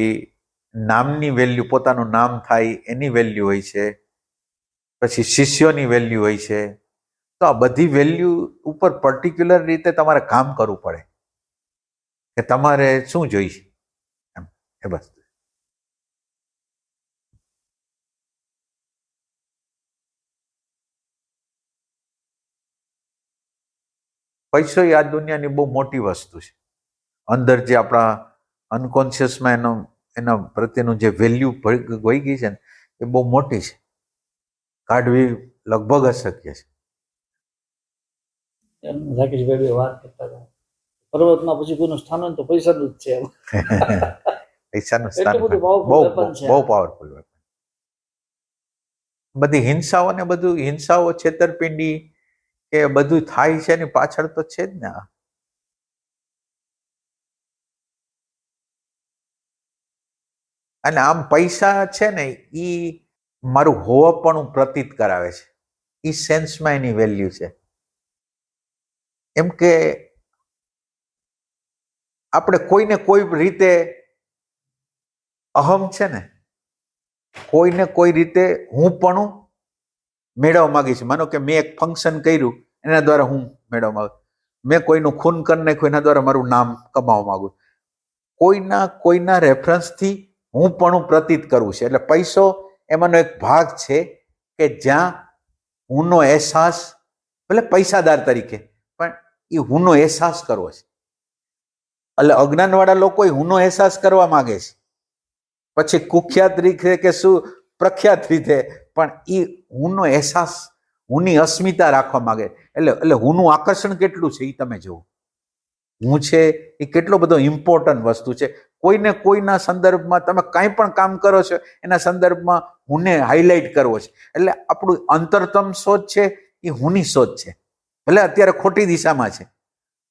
નામની વેલ્યુ, પોતાનું નામ થાય એની વેલ્યુ હોય છે, પછી શિષ્યોની વેલ્યુ હોય છે. તો આ બધી વેલ્યુ ઉપર પર્ટિક્યુલર રીતે તમારે કામ કરવું પડે કે તમારે શું જોઈશે એમ. એ બસ. પૈસો એ આ દુનિયાની બહુ મોટી વસ્તુ છે. અંદર જે આપણા અનકોન્શિયસમાં એના પ્રત્યેનું જે વેલ્યુ વહી ગઈ છે ને એ બહુ મોટી છે. કાઢવી લગભગ અશક્ય છે. રાકેશભાઈ વાત કરતા હતા, પર્વતમાં પછી કોઈનું સ્થાન હોય તો પૈસાનું જ છે. પૈસાનું સ્થાન એટલું બધું બહુ powerful weapon છે. બહુ પાવરફુલ વેપન. બધી હિંસાઓ ને બધું, હિંસાઓ, છેતરપિંડી કે બધું થાય છે એની પાછળ તો છે જ ને. અને આમ પૈસા છે ને એ મારું હોવાપણું પ્રતીત કરાવે છે. એ સેન્સમાં એની વેલ્યુ છે. એમ કે આપણે કોઈને કોઈ રીતે અહમ છે ને, કોઈને કોઈ રીતે હું પણ મેળવવા માંગીશ. માનો કે મેં એક ફંક્શન કર્યું, એના દ્વારા હું મેળવવા માંગુ. મેં કોઈનું ખૂન કરી નાખ્યું, એના દ્વારા મારું નામ કમાવા માંગુ. કોઈના રેફરન્સથી હું પણ પ્રતીત કરવું છે. એટલે પૈસો એમાંનો એક ભાગ છે કે જ્યાં હુંનો અહેસાસ, ભલે પૈસાદાર તરીકે, પણ એ હુંનો અહેસાસ કરવો છે. એટલે અજ્ઞાનવાળા લોકો હુંનો અહેસાસ કરવા માંગે છે, પછી કુખ્યાત રીતે કે શું પ્રખ્યાત રીતે, પણ એ હુંનો અહેસાસ, હુંની અસ્મિતા રાખવા માંગે. એટલે હુંનું આકર્ષણ કેટલું છે એ તમે જુઓ. હું છે એ કેટલો બધો ઇમ્પોર્ટન્ટ વસ્તુ છે. કોઈને કોઈના સંદર્ભમાં તમે કાંઈ પણ કામ કરો છો એના સંદર્ભમાં હુંને હાઇલાઇટ કરવો છે. એટલે આપણું અંતરતમ શોધ છે એ હુંની શોધ છે. ભલે અત્યારે ખોટી દિશામાં છે,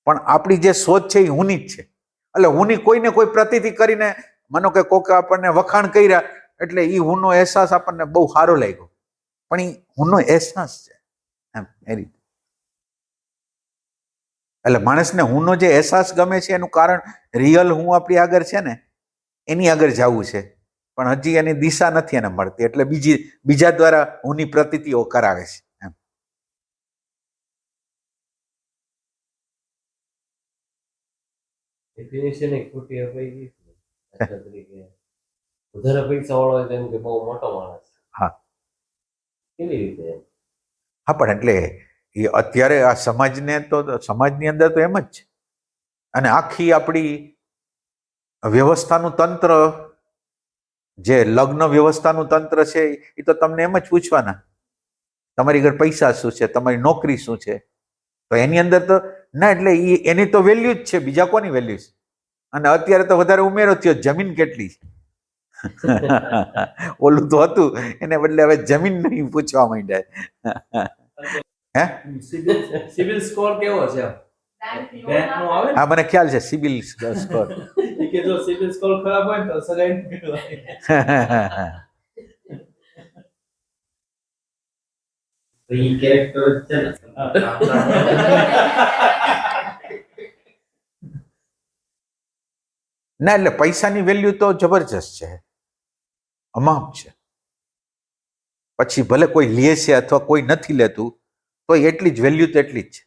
પણ આપણી જે શોધ છે એ હુંની જ છે. એટલે હુંની કોઈને કોઈ પ્રતીતિ કરીને, માનો કે કોક આપણને વખાણ કર્યા એટલે એ હુંનો અહેસાસ આપણને બહુ સારો લાગ્યો, પણ એ હુંનો અહેસાસ છે એમ. એ રીતે એટલે માણસને હુંનો જે અહેસાસ ગમે છે એનું કારણ રિયલ હું આપણી આગળ છે ને એની આગળ જવું છે, પણ હજી એની દિશા નથી એને મળતી. એટલે બીજા દ્વારા હુંની પ્રતીતિઓ કરાવે છે એમ. ડેફિનેશન એક ખોટી અપાઈ ગઈ છે. દાખલા તરીકે વધારે પૈસા વાળો હોય તો એમ કે બહુ મોટો માણસ. હા. કેવી રીતે? હા, પણ એટલે એ અત્યારે આ સમાજની અંદર તો એમ જ છે. અને આખી આપણી વ્યવસ્થાનું તંત્ર, જે લગ્ન વ્યવસ્થાનું તંત્ર છે એ તો તમને એમ જ પૂછવાના, તમારી ઘર પૈસા શું છે, તમારી નોકરી શું છે. તો એની અંદર તો ના, એટલે એની તો વેલ્યુ જ છે, બીજા કોની વેલ્યુ છે. અને અત્યારે તો વધારે ઉમેરો થયો, જમીન કેટલી છે. ઓલું તો હતું, એને બદલે હવે જમીન નહીં પૂછવા માંડ્યા. હે, સિવિલ સ્કોર કેવો છે? બેંકનો આવે ને? હા, મને ખ્યાલ છે સિબિલ સ્કોર. કે જો સિવિલ સ્કોર ખરાબ હોય ને તો સગાઈ ન કરવાની. તો ઈ કેરેક્ટર જ છે ને. ના, એટલે પૈસાની વેલ્યુ તો જબરજસ્ત છે, અમાપ છે. પછી ભલે કોઈ લે છે અથવા કોઈ નથી લેતું, તો એટલી જ વેલ્યુ તો એટલી જ છે.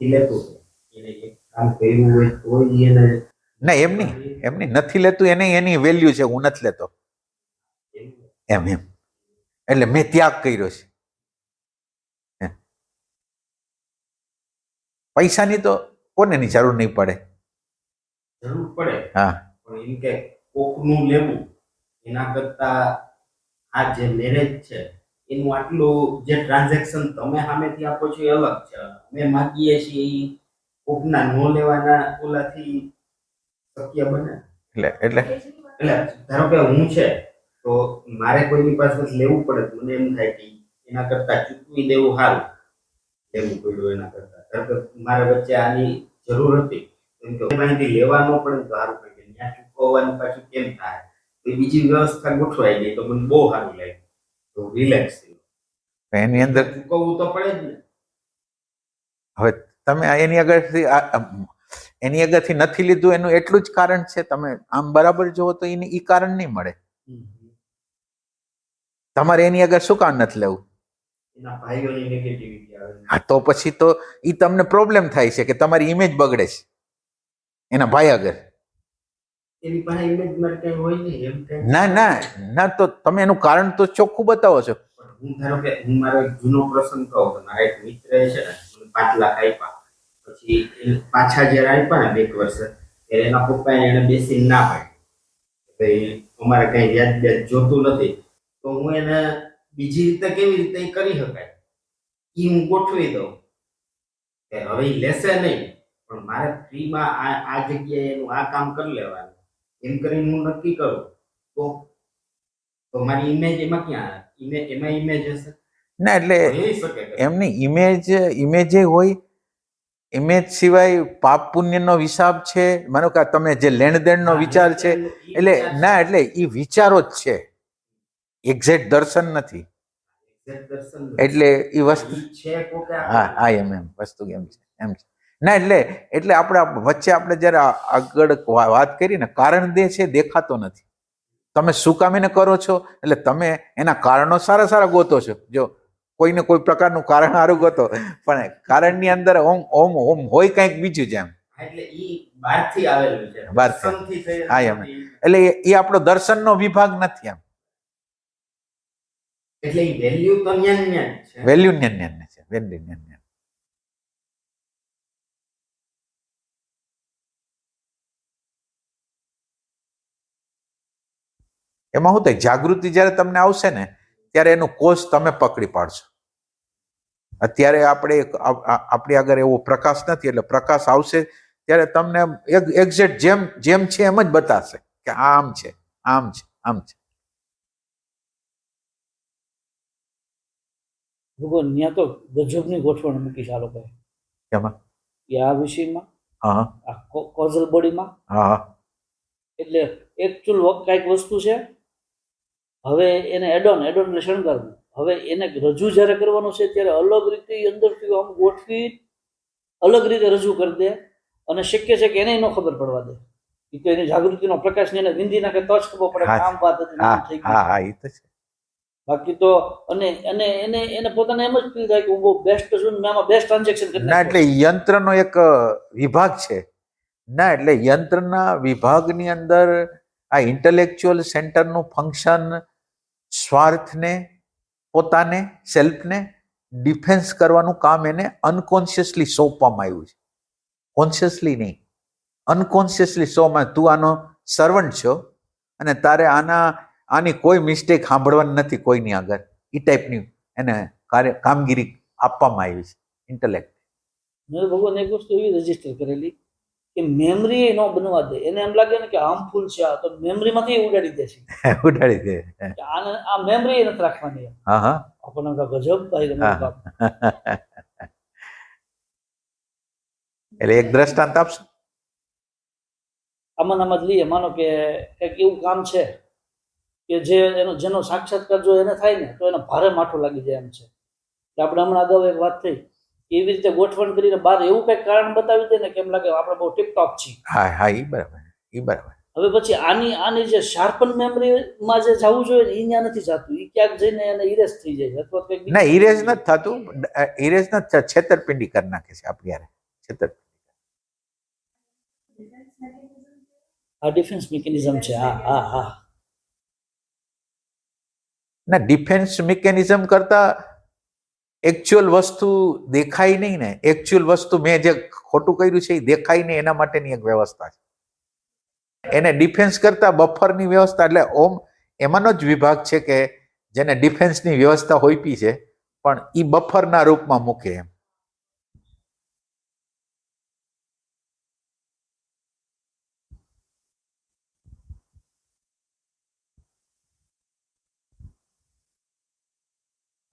લેતું એને એક કામ કર્યું હોય તો જ એને ના એમ નહીં નથી લેતું એને એની વેલ્યુ છે, હું નથી લેતો એમ એટલે મેં ત્યાગ કર્યો છે. પૈસાની તો કોનેની જરૂર નહીં પડે. જરૂર પડે હા પણ એમ કે કોકનું લેવું એના કરતા આ જે મેરેજ છે એનું આટલું જે ટ્રાન્ઝેક્શન તમે સામેથી આપો છો એ અલગ છે. અમે માગીએ છીએ એ કોકના નો લેવાના ઓલાથી શક્ય બને. એટલે ધારો કે હું છે તો મારે કોઈની પાસે લેવું પડે તો મને એમ થાય કે એના કરતા ચૂકવી દેવું સારું, લેવું પડ્યું એના કરતા. ધારો કે મારે વચ્ચે આની જરૂર હતી એમ કે પાસેથી લેવા ન પડે તો સારું, કે ત્યાં ચૂકવવાનું પાછું કેમ થાય તો બીજી વ્યવસ્થા ગોઠવાઈ ગઈ તો મને બહુ સારું લાગ્યું, તો રિલેક્સ થયું. એની અંદર ચૂકવવું તો પડે જ ને. હવે તમે એની આગળથી નથી લીધું એનું એટલું જ કારણ છે. તમે આમ બરાબર જુઓ તો એને ઈ કારણ નહીં મળે. તમારે એની આગળ શું કારણ નથી લેવું? એના ભાઈઓની નેગેટિવિટી આવે. હા તો પછી તો ઈ તમને પ્રોબ્લેમ થાય છે કે તમારી ઇમેજ બગડે છે એના ભાઈ આગળ. એની પાસે ઇમેજ માટે કઈ હોય નહીં એમ કઈ. ના તો તમે એનું કારણ તો ચોખ્ખું બતાવો છો. હું ધારો કે હું મારો એક જૂનો પ્રસંગ કહું તો મારા એક મિત્ર છે ને મને 5 લાખ આપ્યા, પછી એ પાછા જયારે આપ્યા ને 2 વર્ષ ત્યારે એના પપ્પાએ એને બેસીને ના પાડી અમારે કઈ વ્યાજ જોતું નથી, તો હું એને બીજી રીતે કેવી રીતે કરી શકાય એ હું ગોઠવી દઉં કે હવે એ લેશે નહીં પણ મારે ફ્રીમાં આ જગ્યાએ એનું આ કામ કરી લેવાનું એમ કરીને હું નક્કી કરું તો મારી ઇમેજ એમાં ક્યાં એમાં ઇમેજ હશે ના એટલે રહી શકે. એમની ઇમેજ હોય. ઇમેજ સિવાય પાપ પુણ્યનો હિસાબ છે. માનો કે તમે જે લેણ દેણનો વિચાર છે એટલે ના એટલે એ વિચારો જ છે, એક્ઝેક્ટ દર્શન નથી. એટલે એ વસ્તુ હા એમ વસ્તુ એમ છે ના એટલે આપણે વચ્ચે આપણે જયારે આગળ વાત કરી ને કારણ દે છે દેખાતો નથી. તમે શું કામ એને કરો છો એટલે તમે એના કારણો સારા ગોતો છો. જો કોઈને કોઈ પ્રકારનું કારણ સારું ગોતો પણ કારણની અંદર ઓમ હોય કંઈક બીજું જ એમ. એટલે ઈ બહારથી આવેલું છે, બહારથી. હા એમ એટલે એ આપણો દર્શનનો વિભાગ નથી એમ. એટલે ઈ વેલ્યુ તો ન્યાન છે, વેલ્યુ ન્યાન છે, વેલ્યુ ન્યાન. એમાં શું થાય જાગૃતિ જ્યારે તમને આવશે ને ત્યારે એનું કોષ તમે પકડી પાડશો. અત્યારે આપણી આગળ એવો પ્રકાશ નથી એટલે પ્રકાશ આવશે ત્યારે તમને એક્ઝેક્ટ જેમ છે એમ જ બતાશે કે આમ છે. ભગવાન ત્યાં તો ગજબની ગોઠવણ મૂકી છે આ લોકોએ. કેમાં? આ વિષયમાં હા આ કોઝલ બોડીમાં. હા એટલે એકચ્યુઅલ કઈક વસ્તુ છે, હવે એને એડોન એટલે શણગારવું. હવે એને રજૂ જ્યારે કરવાનું છે ત્યારે અલગ રીતે અંદરથી આમ ગોઠવી અલગ રીતે રજૂ કરી દે અને શક્ય છે કે એને ન ખબર પડવા દે. એ તો એની જાગૃતિનો પ્રકાશ એને વિંધી નાખે તો જ ખબર પડે આમ વાત હતી. હા એ તો છે. બાકી તો એને પોતાને એમ જ ફીલ થાય કે હું બહુ બેસ્ટ છું ને આમાં બેસ્ટ ટ્રાન્ઝેક્શન કરી ના એટલે યંત્રનો એક વિભાગ છે ના એટલે યંત્રના વિભાગની અંદર આ ઇન્ટેલેક્ચ્યુઅલ સેન્ટરનું ફંક્શન સ્વાર્થને પોતાને સેલ્ફને ડિફેન્સ કરવાનું કામ એને અનકોન્શિયસલી સોંપવામાં આવ્યું છે. કોન્શિયસલી નહીં, અનકોન્શિયસલી સોંપવામાં. તું આનો સર્વન્ટ છો અને તારે આની કોઈ મિસ્ટેક સાંભળવાની નથી કોઈની આગળ. એ ટાઈપની એને કામગીરી આપવામાં આવી છે ઇન્ટેલેક્ટ. મેં ભગવાન એક વસ્તુ એવી રજીસ્ટર કરેલી કે મેમરી ન બનવા દે. એને એમ લાગે ને કે હાર્મફુલ છે આ તો મેમરીમાંથી ઉડાડી દે છે. ઉડાડી દે આ મેમરી નથી રાખવાની. હા આપણને ગજબ ભાઈ. એટલે એક દ્રષ્ટાંત આપશો આમાં જ લઈએ. માનો કે એક એવું કામ છે કે જેનો સાક્ષાત્કાર જો એને થાય ને તો એને ભારે માઠું લાગી જાય એમ છે. આપણે હમણાં અગાઉ એક વાત થઈ એવી રીતે ગોઠવણ કરીને બહાર એવું કઈક કારણ બતાવી દે ને કેમ લાગે આપણે બહુ ટીપટોપ છીએ. હા એ બરાબર. હવે પછી આની જે શાર્પન મેમરીમાં જે જવું જોઈએ ને એ ત્યાં નથી જતું. એ ક્યાંક જઈને એને ઇરેઝ થઈ જાય અથવા કંઈક ના ઇરેઝ નથી થતું. ઇરેઝ નથી, છેતરપિંડી કરી નાખે છે આપણી યારે. આ ડિફેન્સ મિકેનિઝમ છે. હા હા હા. ના, ડિફેન્સ મિકેનિઝમ કરતા એકચ્યુઅલ વસ્તુ દેખાય નહીં ને, એકચ્યુઅલ વસ્તુ મેં જે ખોટું કર્યું છે એ દેખાય નહીં એના માટેની એક વ્યવસ્થા છે. એને ડિફેન્સ કરતા બફરની વ્યવસ્થા, એટલે ઓમ એમાંનો જ વિભાગ છે કે જેને ડિફેન્સની વ્યવસ્થા હોઈપી છે પણ એ બફરના રૂપમાં મૂકે એમ.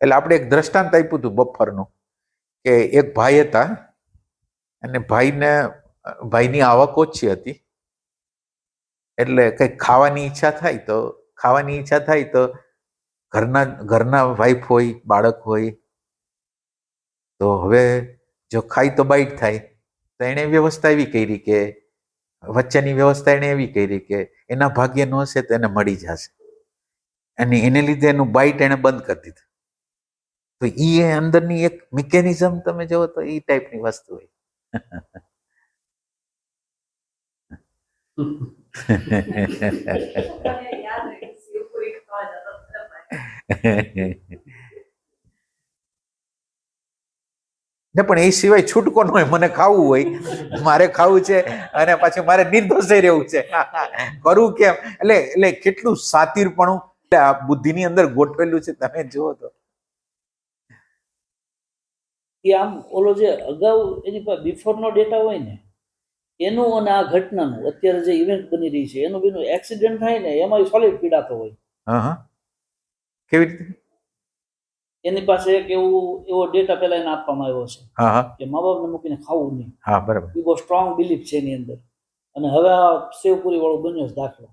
એટલે આપણે એક દ્રષ્ટાંત આપ્યું હતું બફરનું, કે એક ભાઈ હતા અને ભાઈની આવક ઓછી હતી, એટલે કંઈક ખાવાની ઈચ્છા થાય તો ઘરના વાઈફ હોય, બાળક હોય, તો હવે જો ખાય તો બાઈટ થાય, તો એણે વ્યવસ્થા એવી કરી કે વચ્ચેની વ્યવસ્થા એણે એવી કરી કે એના ભાગ્ય ન હશે તો એને મળી જશે, અને એને લીધે એનું બાઈટ એને બંધ કરી દીધું. તો એ અંદરની એક મિકેનિઝમ તમે જુઓ તો એ ટાઈપની વસ્તુ હોય. ને પણ એ સિવાય છૂટકો ન હોય, મને ખાવું હોય, મારે ખાવું છે અને પાછું મારે નિર્દોષે રહેવું છે, કરવું કેમ? એટલે કેટલું સાતીરપણું આ બુદ્ધિની અંદર ગોઠવેલું છે, તમે જુઓ તો. એ આમ ઓલો જે અગાઉ એની પાસે બિફોરનો ડેટા હોય ને એનું અને આ ઘટનાનું અત્યારે જે ઇવેન્ટ બની રહી છે એનું બેનું એક્સિડન્ટ થાય ને એમાં સોલિડ પીડાતો હોય. હા, કેવી રીતે? એની પાસે એક એવો ડેટા પેલા એને આપવામાં આવ્યો છે હા કે મા બાપને મૂકીને ખાવું નહીં. હા, બરાબર. એ બહુ સ્ટ્રોંગ બિલીફ છે એની અંદર. અને હવે આ સેવપુરી વાળો બન્યો છે દાખલો.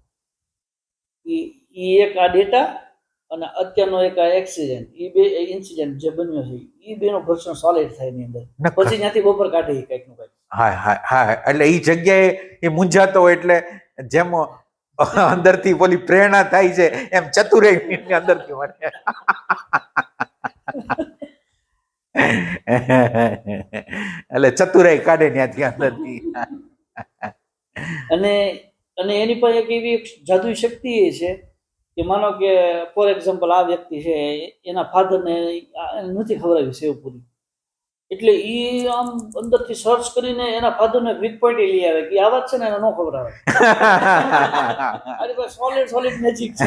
એ એક આ ડેટા અને અત્યારનો એક આ એક્સિડન્ટ, એ બે ઇન્સિડન્ટ જે બન્યો છે એ બેનો ઘર્ષણ સોલિડ થાય એની અંદર, પછી ત્યાંથી બપોર કાઢે કંઈક નું કંઈક. હા હા હા, એટલે એ જગ્યાએ એ મૂંઝાતો હોય, એટલે જેમ અંદરથી બોલી પ્રેરણા થાય છે એમ ચતુરાઈ અંદરથી મળે. એટલે ચતુરાઈ કાઢે ત્યાંથી અંદરથી. અને એની પાસે એક એવી એક જાદુઈ શક્તિ એ છે કે માનો કે ફોર એક્ઝામ્પલ આ વ્યક્તિ છે એના ફાધરને નથી ખવડાવી સેવપુરી, એટલે એ આમ અંદરથી સર્ચ કરીને એના ફાધરને વીક પોઈન્ટ લઈ આવે કે આ વાત છે ને એને ન ખવડાવે. અરે ભાઈ સોલિડ મેજિક છે.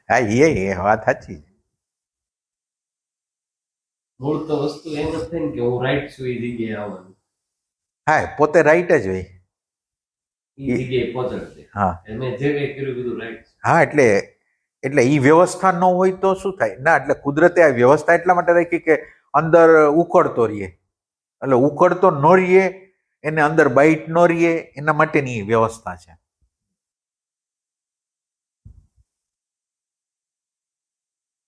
હા, એ વાત સાચી. મૂળ તો વસ્તુ એમ જ થાય ને કે હું રાઈટ છું, એ જગ્યાએ આવવાનું, હા, પોતે રાઈટ જ હોય. એ જગ્યાએ પહોંચાડશે. હા મેં જે કંઈ કર્યું બધું રાઈટ છે. હા, એટલે એ વ્યવસ્થા ન હોય તો શું થાય? ના, એટલે કુદરતે આ વ્યવસ્થા એટલા માટે રાખી કે અંદર ઉકળતો રહીએ, એટલે ઉકળતો ન રહીએ, એને અંદર બાઈટ ન રહીએ, એના માટેની વ્યવસ્થા છે.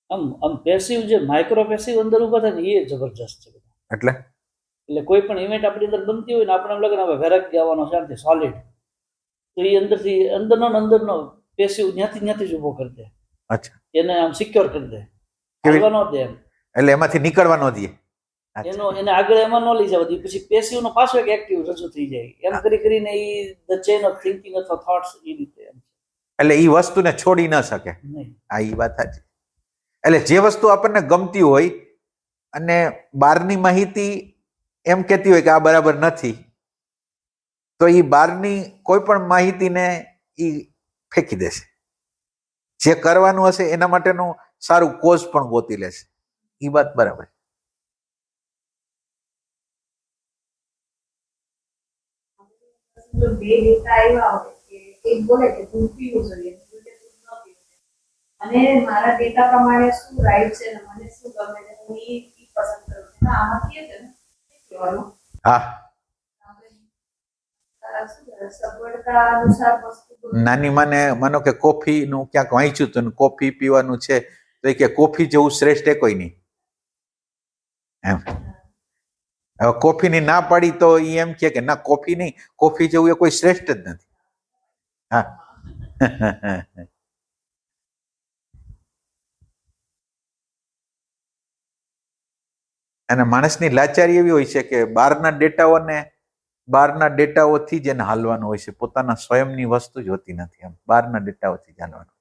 આમ પેસિવ જે માઇક્રો પેસિવ અંદર ઉભા થાય ને એ જબરજસ્ત છે. એટલે કોઈ પણ ઇવેન્ટ આપણી અંદર બનતી હોય ને આપણે એમ લાગે ને હવે વેરક જવાનો શાંતિ સોલિડ, તો એ અંદરનો પેસિવ ત્યાંથી જ ઉભો કરી દે. અચ્છા, એને આમ સિક્યોર કરી દે, હાલવા ન દે એમ. એટલે એમાંથી નીકળવા ન દે. એને આગળ એમાં ન લઈ જવા દે, પછી પેસિવ નો પાછો એક એક્ટિવ રજૂ થઈ જાય, એમ કરીને એ ધ ચેઇન ઓફ થિંકિંગ અથવા થોટ્સ એ રીતે એમ. એટલે એ વસ્તુને છોડી ન શકે. નહીં. હા, એ વાત સાચી. એટલે જે વસ્તુ આપણને ગમતી હોય અને બહારની માહિતી એમ કહેતી હોય કે આ બરાબર નથી, તો એ બહારની કોઈ પણ માહિતીને એ ફેંકી દેશે. જે કરવાનું હશે એના માટેનું સારું કોઝ પણ ગોતી લેશે. એ વાત બરાબર. અને મારા ડેટા પ્રમાણે શું રાઈટ છે ને મને શું ગમે છે હું એ પસંદ કરું છું. આમાંથી છે ને કહેવાનું હા, સગવડતા અનુસાર વસ્તુ નાની માનો કે કોફીનું ક્યાંક વાંચ્યું હતું, કોફી પીવાનું છે તો એ કે કોફી જેવું શ્રેષ્ઠ કોઈ નહીં એમ. હવે કોફીની ના પાડી તો એ એમ કે ના કોફી નહીં, કોફી જેવું એ કોઈ શ્રેષ્ઠ જ નથી. હા. અને માણસની લાચારી એવી હોય છે કે બહારના ડેટાઓથી જ એને હાલવાનું હોય છે, પોતાના સ્વયંની વસ્તુ જ હોતી નથી. એમ બહારના ડેટાઓથી જ હાલવાનું.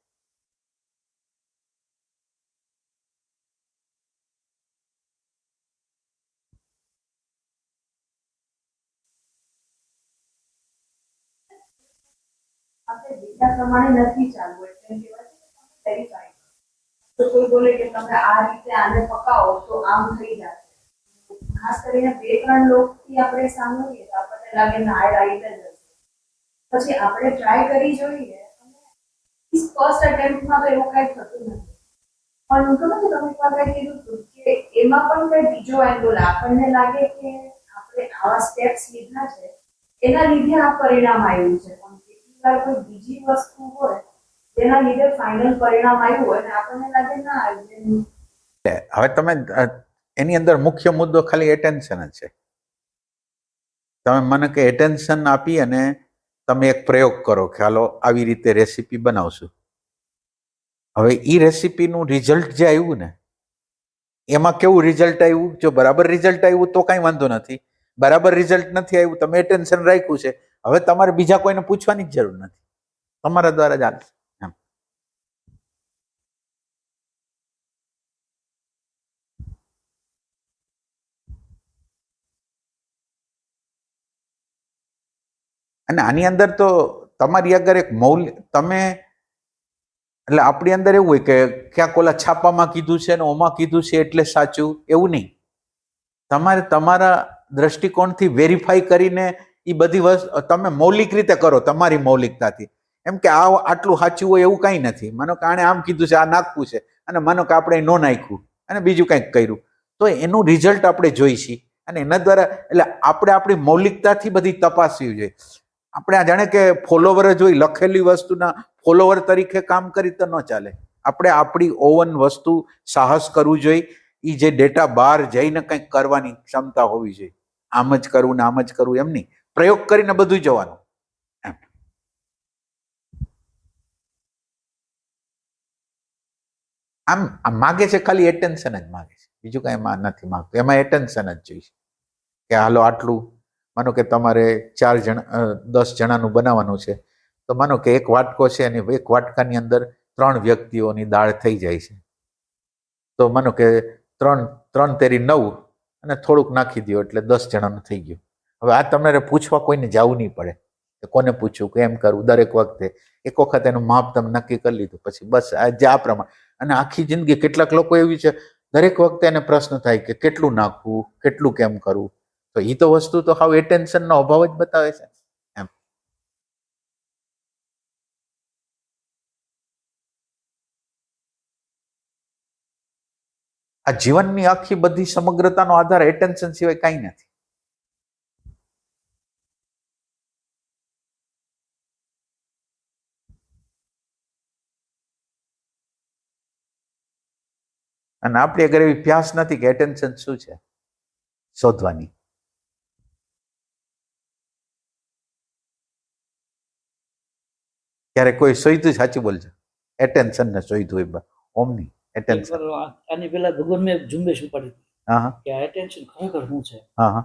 આપણે ડેટા પ્રમાણે નથી ચાલવું એટલે એમ કહેવાય છે કે તમે વેરીફાઈ કરો. તો કોઈ બોલે કે તમે આ રીતે આને પકાવો તો આમ થઈ જશે. ખાસ કરીને 2-3 લોકથી આપણે સાંભળીએ તો આપણને લાગે ના આ રાઈટ જ હશે. પછી આપણે ટ્રાય કરી જોઈએ અને ફર્સ્ટ અટેમ્પ્ટમાં તો એવું કાંઈ થતું નથી. પણ ખબર છે તમે એક વાર કીધું હતું કે એમાં પણ કંઈ બીજો એંગલ આપણને લાગે કે આપણે આવા સ્ટેપ્સ લીધા છે એના લીધે આ પરિણામ આવ્યું છે. પણ કેટલી વાર કોઈ બીજી વસ્તુ હોય જેના લીધે ફાઇનલ પરિણામ આવ્યું હોય અને આપણને લાગે ના આવ્યું. હવે તમે એની અંદર મુખ્ય મુદ્દો ખાલી એટેન્શન જ છે. તમે મને કે એટેન્શન આપી અને તમે એક પ્રયોગ કરો કે હાલો આવી રીતે રેસીપી બનાવશું. હવે એ રેસીપીનું રિઝલ્ટ જે આવ્યું ને એમાં કેવું રિઝલ્ટ આવ્યું? જો બરાબર રિઝલ્ટ આવ્યું તો કાંઈ વાંધો નથી. બરાબર રિઝલ્ટ નથી આવ્યું, તમે એટેન્શન રાખ્યું છે, હવે તમારે બીજા કોઈને પૂછવાની જ જરૂર નથી, તમારા દ્વારા જ હાલશે. અને આની અંદર તો તમારી આગળ એક તમે એટલે આપણી અંદર એવું હોય કે ક્યાંક ઓલા છાપામાં કીધું છે ને ઓમાં કીધું છે એટલે સાચું, એવું નહીં. તમારે તમારા દ્રષ્ટિકોણથી વેરીફાઈ કરીને એ બધી વસ્તુ તમે મૌલિક રીતે કરો, તમારી મૌલિકતાથી. એમ કે આ આટલું સાચું હોય એવું કાંઈ નથી. માનો કે આણે આમ કીધું છે, આ નાખવું છે, અને માનો કે આપણે ન નાખ્યું અને બીજું કંઈક કર્યું, તો એનું રિઝલ્ટ આપણે જોઈશી અને એના દ્વારા એટલે આપણે આપણી મૌલિકતાથી બધી તપાસવી જોઈએ. આપણે આ જાણે કે ફોલોવર જ હોય, લખેલી વસ્તુના ફોલોવર તરીકે કામ કરી તો ન ચાલે. આપણે આપણી ઓવન વસ્તુ સાહસ કરવું જોઈએ. એ જે ડેટા બહાર જઈને કંઈક કરવાની ક્ષમતા હોવી જોઈએ. આમ જ કરવું ને આમ જ કરવું એમ નહીં, પ્રયોગ કરીને બધું જવાનું. આમ માગે છે ખાલી એટેન્શન જ માગે છે, બીજું કાંઈ એમાં નથી માગતું. એમાં એટેન્શન જ જોઈશે કે હાલો આટલું, માનો કે તમારે 10 જણાનું બનાવવાનું છે, તો માનો કે એક વાટકો છે અને એક વાટકાની અંદર 3 વ્યક્તિઓની દાળ થઈ જાય છે, તો માનો કે 3 તેરી 9 અને થોડુંક નાખી દો એટલે 10 જણાનું થઈ ગયું. હવે આ તમારે પૂછવા કોઈને જવું નહીં પડે કે કોને પૂછવું, કેમ કરવું. દરેક વખતે એક વખત એનું માપ તમે નક્કી કરી લીધું પછી બસ આ પ્રમાણે. અને આખી જિંદગી કેટલાક લોકો એવી છે દરેક વખતે એને પ્રશ્ન થાય કે કેટલું નાખવું, કેટલું કેમ કરવું. તો એ તો વસ્તુ તો હાવ એટેન્શનનો અભાવ જ બતાવે છે એમ. આ જીવનની આખી બધી સમગ્રતાનો આધાર એટેન્શન સિવાય કાંઈ નથી. અને આપણી અગર એવી પ્યાસ નથી કે એટેન્શન શું છે શોધવાની. ક્યારે કોઈ શોધ્યું? સાચું બોલજો. એટેન્શન ને શોધ્યું હોય ઓમ નહીં, એટેન્શન. આની પહેલા ભગવાન મેં ઝુંબેશ ઉપાડી હા કે આ એટેન્શન ખરેખર શું છે. હા.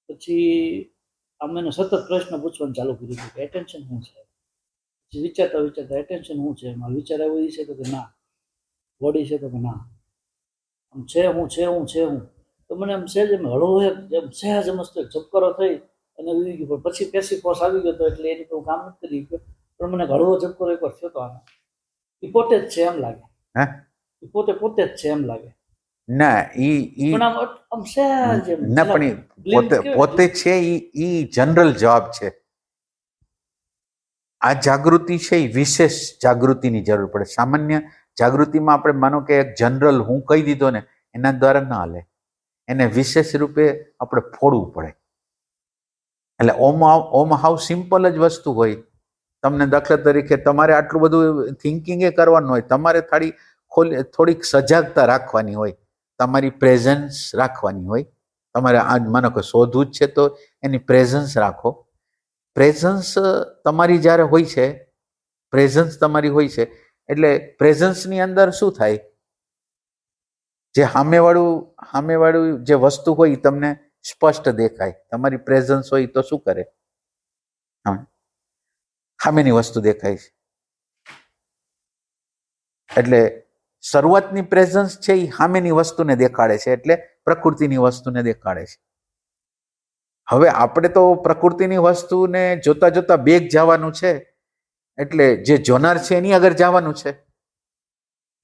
પછી આમ એને સતત પ્રશ્ન પૂછવાનું ચાલુ કર્યું કે એટેન્શન શું છે. પછી વિચારતા એટેન્શન શું છે. એમાં વિચાર આવ્યો એ છે તો કે ના, બોડી છે તો કે ના, આમ છે હું તો મને આમ સહેજ એમ હળવો એમ સહેજ મસ્ત ઝબકારો થઈ અને ઉડી ગયો. પણ પછી પેસી ફોર્સ આવી ગયો તો એટલે એની પર હું કામ નથી કરી ગયો. પણ મને હળવો ઝબકારો એકવાર થયો તો આનો એ પોતે જ છે એમ લાગે. હે? એ પોતે જ છે એમ લાગે. ના, પણ આમ સહેજ એમ ના, પણ પોતે છે ઈ જનરલ જવાબ છે. આ જાગૃતિ છે એ વિશેષ જાગૃતિની જરૂર પડે. સામાન્ય જાગૃતિમાં આપણે માનો કે એક જનરલ હું કહી દીધો ને એના દ્વારા ના હાલે, એને વિશેષ રૂપે આપણે ફોડવું પડે. એટલે ઓમ હાવ સિમ્પલ જ વસ્તુ હોય. તમને દાખલા તરીકે તમારે આટલું બધું થિંકિંગ એ કરવાનું હોય, તમારે થોડીક સજાગતા રાખવાની હોય, તમારી પ્રેઝન્સ રાખવાની હોય. તમારે આજ માનો કે શોધવું જ છે તો એની પ્રેઝન્સ રાખો. પ્રેઝન્સ તમારી જ્યારે હોય છે, પ્રેઝન્સ તમારી હોય છે એટલે પ્રેઝન્સની અંદર શું થાય જે સામેવાળું જે વસ્તુ હોય એ તમને સ્પષ્ટ દેખાય. તમારી પ્રેઝન્સ હોય તો શું કરે? સામેની વસ્તુ દેખાય છે. એટલે શરૂઆતની પ્રેઝન્સ છે એ સામેની વસ્તુને દેખાડે છે, એટલે પ્રકૃતિની વસ્તુને દેખાડે છે. હવે આપણે તો પ્રકૃતિની વસ્તુને જોતા જોતા બેગ જવાનું છે, એટલે જે જોનાર છે એની આગળ જવાનું છે.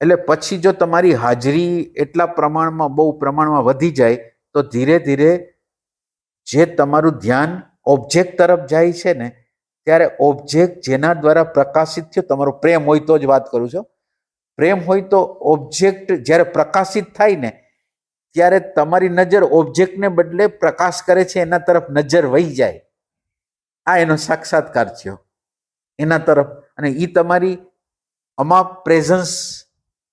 એટલે પછી જો તમારી હાજરી એટલા પ્રમાણમાં બહુ પ્રમાણમાં વધી જાય તો ધીરે ધીરે જે તમારું ધ્યાન ઓબ્જેક્ટ તરફ જાય છે ને, ત્યારે ઓબ્જેક્ટ જેના દ્વારા પ્રકાશિત થયો, તમારો પ્રેમ હોય તો જ વાત કરું છું, પ્રેમ હોય તો ઓબ્જેક્ટ જ્યારે પ્રકાશિત થાય ને ત્યારે તમારી નજર ઓબ્જેક્ટને બદલે પ્રકાશ કરે છે એના તરફ નજર વહી જાય. આ એનો સાક્ષાત્કાર થયો એના તરફ. અને એ તમારી અમાપ પ્રેઝન્સ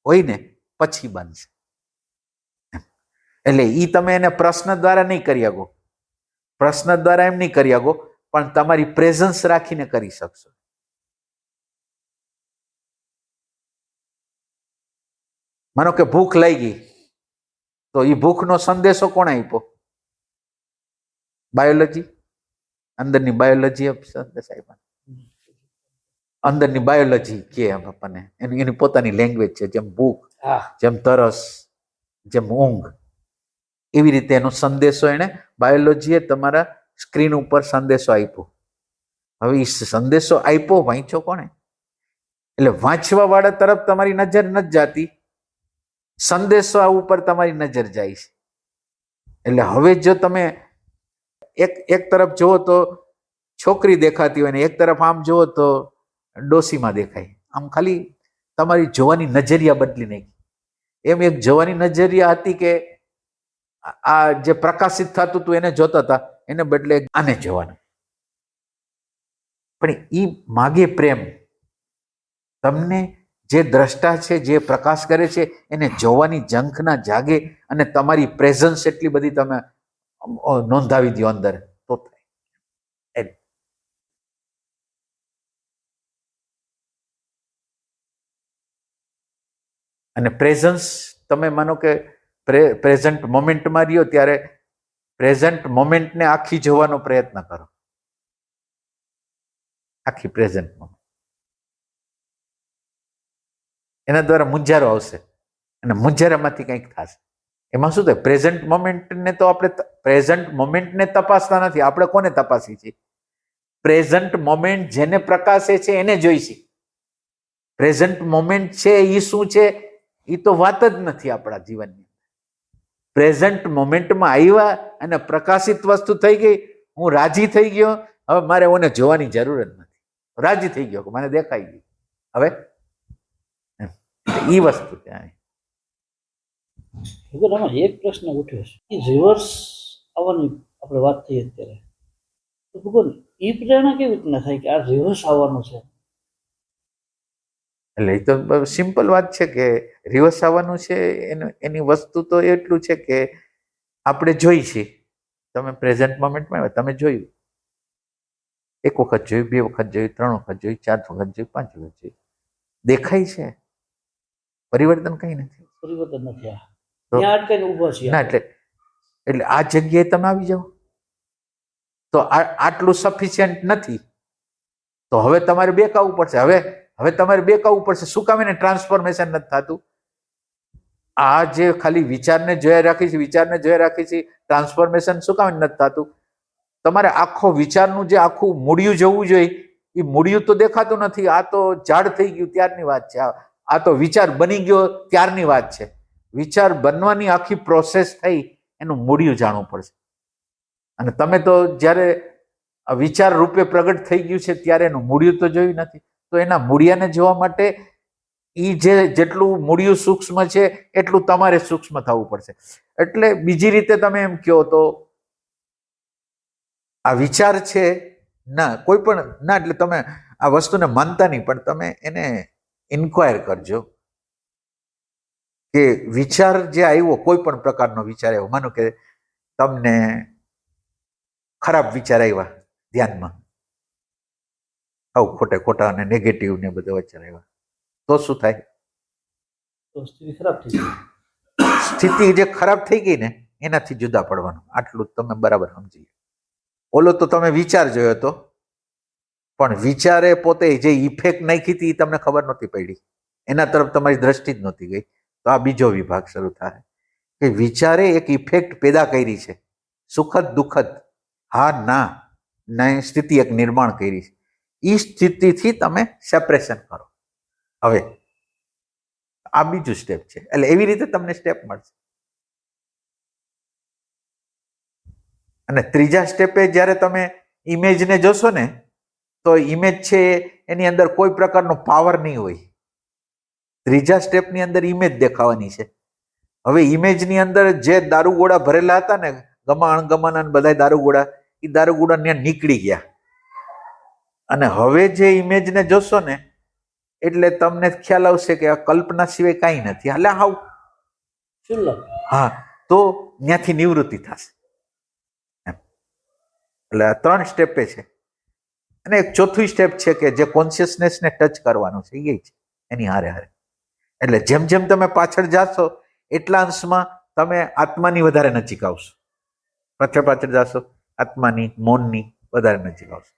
હોય ને પછી બનશે. એટલે એ તમે એને પ્રશ્ન દ્વારા નહીં કરી શકો, પ્રશ્ન દ્વારા એમ નહીં કરી શકો, પણ તમારી પ્રેઝન્સ રાખીને કરી શકશો. માનો કે ભૂખ લાગી ગઈ તો એ ભૂખનો સંદેશો કોણે આપ્યો? બાયોલોજી, અંદરની બાયોલોજી સંદેશ આપ્યા. અંદરની બાયોલોજી કે આપણને એની પોતાની લેંગ્વેજ છે. જેમ ભૂખ, જેમ તરસ, જેમ ઊંઘ, એવી રીતે એનો સંદેશો એને બાયોલોજીએ તમારા સ્ક્રીન ઉપર સંદેશો આપ્યો. હવે એ સંદેશો આપ્યો વાંચ્યો કોણે? એટલે વાંચવા વાળા તરફ તમારી નજર નથી જાતી, સંદેશો ઉપર તમારી નજર જાય છે. એટલે હવે જો તમે એક તરફ જુઓ તો છોકરી દેખાતી હોય ને એક તરફ આમ જુઓ તો ડોસીમાં દેખાય. આમ ખાલી તમારી જોવાની નજરિયા બદલી નાખી. એમ એક જોવાની નજરિયા હતી કે આ જે પ્રકાશિત થતું હતું એને જોતા હતા, એને બદલે આને જોવાનું. પણ એ માગે પ્રેમ. તમને જે દ્રષ્ટા છે, જે પ્રકાશ કરે છે, એને જોવાની ઝંખના જાગે અને તમારી પ્રેઝન્સ એટલી બધી તમે નોંધાવી દો અંદર તો થાય. અને પ્રેઝન્સ તમે માનો કે પ્રેઝન્ટ મોમેન્ટમાં રહ્યો ત્યારે પ્રેઝન્ટ મોમેન્ટને આખી જોવાનો પ્રયત્ન કરો. આખી પ્રેઝન્ટ મોમેન્ટ, એના દ્વારા મુંજારો આવશે અને મુંજારામાંથી કંઈક થશે. એમાં શું થાય? પ્રેઝન્ટ મોમેન્ટને તો આપણે પ્રેઝન્ટ મોમેન્ટને તપાસતા નથી. આપણે કોને તપાસી છીએ? પ્રેઝન્ટ મોમેન્ટ જેને પ્રકાશે છે એને જોઈશી. પ્રેઝન્ટ મોમેન્ટ છે એ શું છે એ તો વાત જ નથી આપણા જીવનની. પ્રેઝન્ટ મોમેન્ટમાં આવ્યા અને પ્રકાશિત વસ્તુ થઈ ગઈ, હું રાજી થઈ ગયો, હવે મારે ઓને જોવાની જરૂર જ નથી. રાજી થઈ ગયો, મને દેખાઈ ગયું. હવે એ વસ્તુ ત્યાં આમાં એક પ્રશ્ન ઉઠ્યો છે કે રિવર્સ આવવાની આપણે વાત થઈ અત્યારે, તો ભગવાન એ પ્રેરણા કેવી રીતના થાય કે આ રિવર્સ આવવાનું છે? એટલે એ તો સિમ્પલ વાત છે કે રિવર્સ આવવાનું છે. એની વસ્તુ તો એટલું છે કે આપણે જોઈ છીએ. તમે પ્રેઝન્ટ મોમેન્ટમાં આવ્યા, તમે જોયું, એક વખત જોયું, બે વખત જોયું, ત્રણ વખત જોયું, ચાર વખત જોયું, પાંચ વખત જોયું, દેખાય છે. પરિવર્તન કઈ નથી. પરિવર્તન નથી. ત્યાં અટકાઈને ઊભા છીએ ના, એટલે આ જગ્યાએ તમે આવી જાઓ તો આટલું સફિશિયન્ટ નથી, તો હવે તમારે બેકાવવું પડશે. હવે તમારે બેકાવવું પડશે. શું કામ? એને ટ્રાન્સફોર્મેશન નથી થતું. આ જે ખાલી વિચારને જોયા રાખી છે, વિચારને જોયા રાખી છે, ટ્રાન્સફોર્મેશન શું કામ નથી થતું? તમારે આખો વિચારનું જે આખું મૂળિયું જોવું જોઈએ, એ મૂળિયું તો દેખાતું નથી. આ તો ઝાડ થઈ ગયું ત્યારની વાત છે. આ તો વિચાર બની ગયો ત્યારની વાત છે. વિચાર બનવાની આખી પ્રોસેસ થઈ, એનું મૂળિયું જાણવું પડશે. અને તમે તો જ્યારે વિચાર રૂપે પ્રગટ થઈ ગયું છે ત્યારે એનું મૂળિયું તો જોયું નથી. તો એના મૂળિયાને જોવા માટે એ જેટલું મૂળિયું સૂક્ષ્મ છે એટલું તમારે સૂક્ષ્મ થવું પડશે. એટલે બીજી રીતે તમે એમ કહો તો આ વિચાર છે ના, કોઈ પણ ના, એટલે તમે આ વસ્તુને માનતા નહીં, પણ તમે એને ઇન્ક્વાયર કરજો કે વિચાર જે આવ્યો, કોઈ પણ પ્રકારનો વિચાર આવ્યો, માનો કે તમને ખરાબ વિચાર આવ્યા ધ્યાનમાં, આવું ખોટા અને નેગેટિવ ને બધા વિચાર આવ્યા, તો શું થાય? તો સ્થિતિ ખરાબ થઈ જાય. સ્થિતિ જે ખરાબ થઈ ગઈ ને એનાથી જુદા પડવાનું, આટલું તમે બરાબર સમજી. ઓલો તો તમે વિચાર જોયો હતો, પણ વિચારે પોતે જે ઇફેક્ટ નાખી હતી એ તમને ખબર નહોતી પડી, એના તરફ તમારી દ્રષ્ટિ જ નહોતી ગઈ. તો આ બીજો વિભાગ શરૂ થાય કે વિચારે એક ઇફેક્ટ પેદા કરી છે, સુખદ દુઃખદ, હા ના ને સ્થિતિ એક નિર્માણ કરી છે. એ સ્થિતિથી તમે સેપરેશન કરો. હવે આ બીજું સ્ટેપ છે, એટલે એવી રીતે તમને સ્ટેપ મળશે. અને ત્રીજા સ્ટેપે જ્યારે તમે ઇમેજને જોશો ને તો ઇમેજ છે એની અંદર કોઈ પ્રકારનો પાવર નહીં હોય. ત્રીજા સ્ટેપની અંદર ઇમેજ દેખાવાની છે. હવે ઇમેજની અંદર જે દારૂગોળા ભરેલા હતા ને, ગમા અણગમાના બધા દારૂગોળા, એ દારૂગોળા ત્યાં નીકળી ગયા. અને હવે જે ઇમેજને જોશો ને એટલે તમને ખ્યાલ આવશે કે આ કલ્પના સિવાય કાંઈ નથી, એટલે હાવ શુલ્લક. હા, તો ત્યાંથી નિવૃત્તિ થશે. એટલે આ 3 સ્ટેપે છે. અને એક ચોથું સ્ટેપ છે કે જે કોન્શિયસનેસને ટચ કરવાનું છે, એ છે એની હારે હારે. એટલે જેમ જેમ તમે પાછળ જાશો એટલા અંશમાં તમે આત્માની વધારે નજીક આવશો. પાછળ જાશો આત્માની, મૌનની વધારે નજીક આવશો.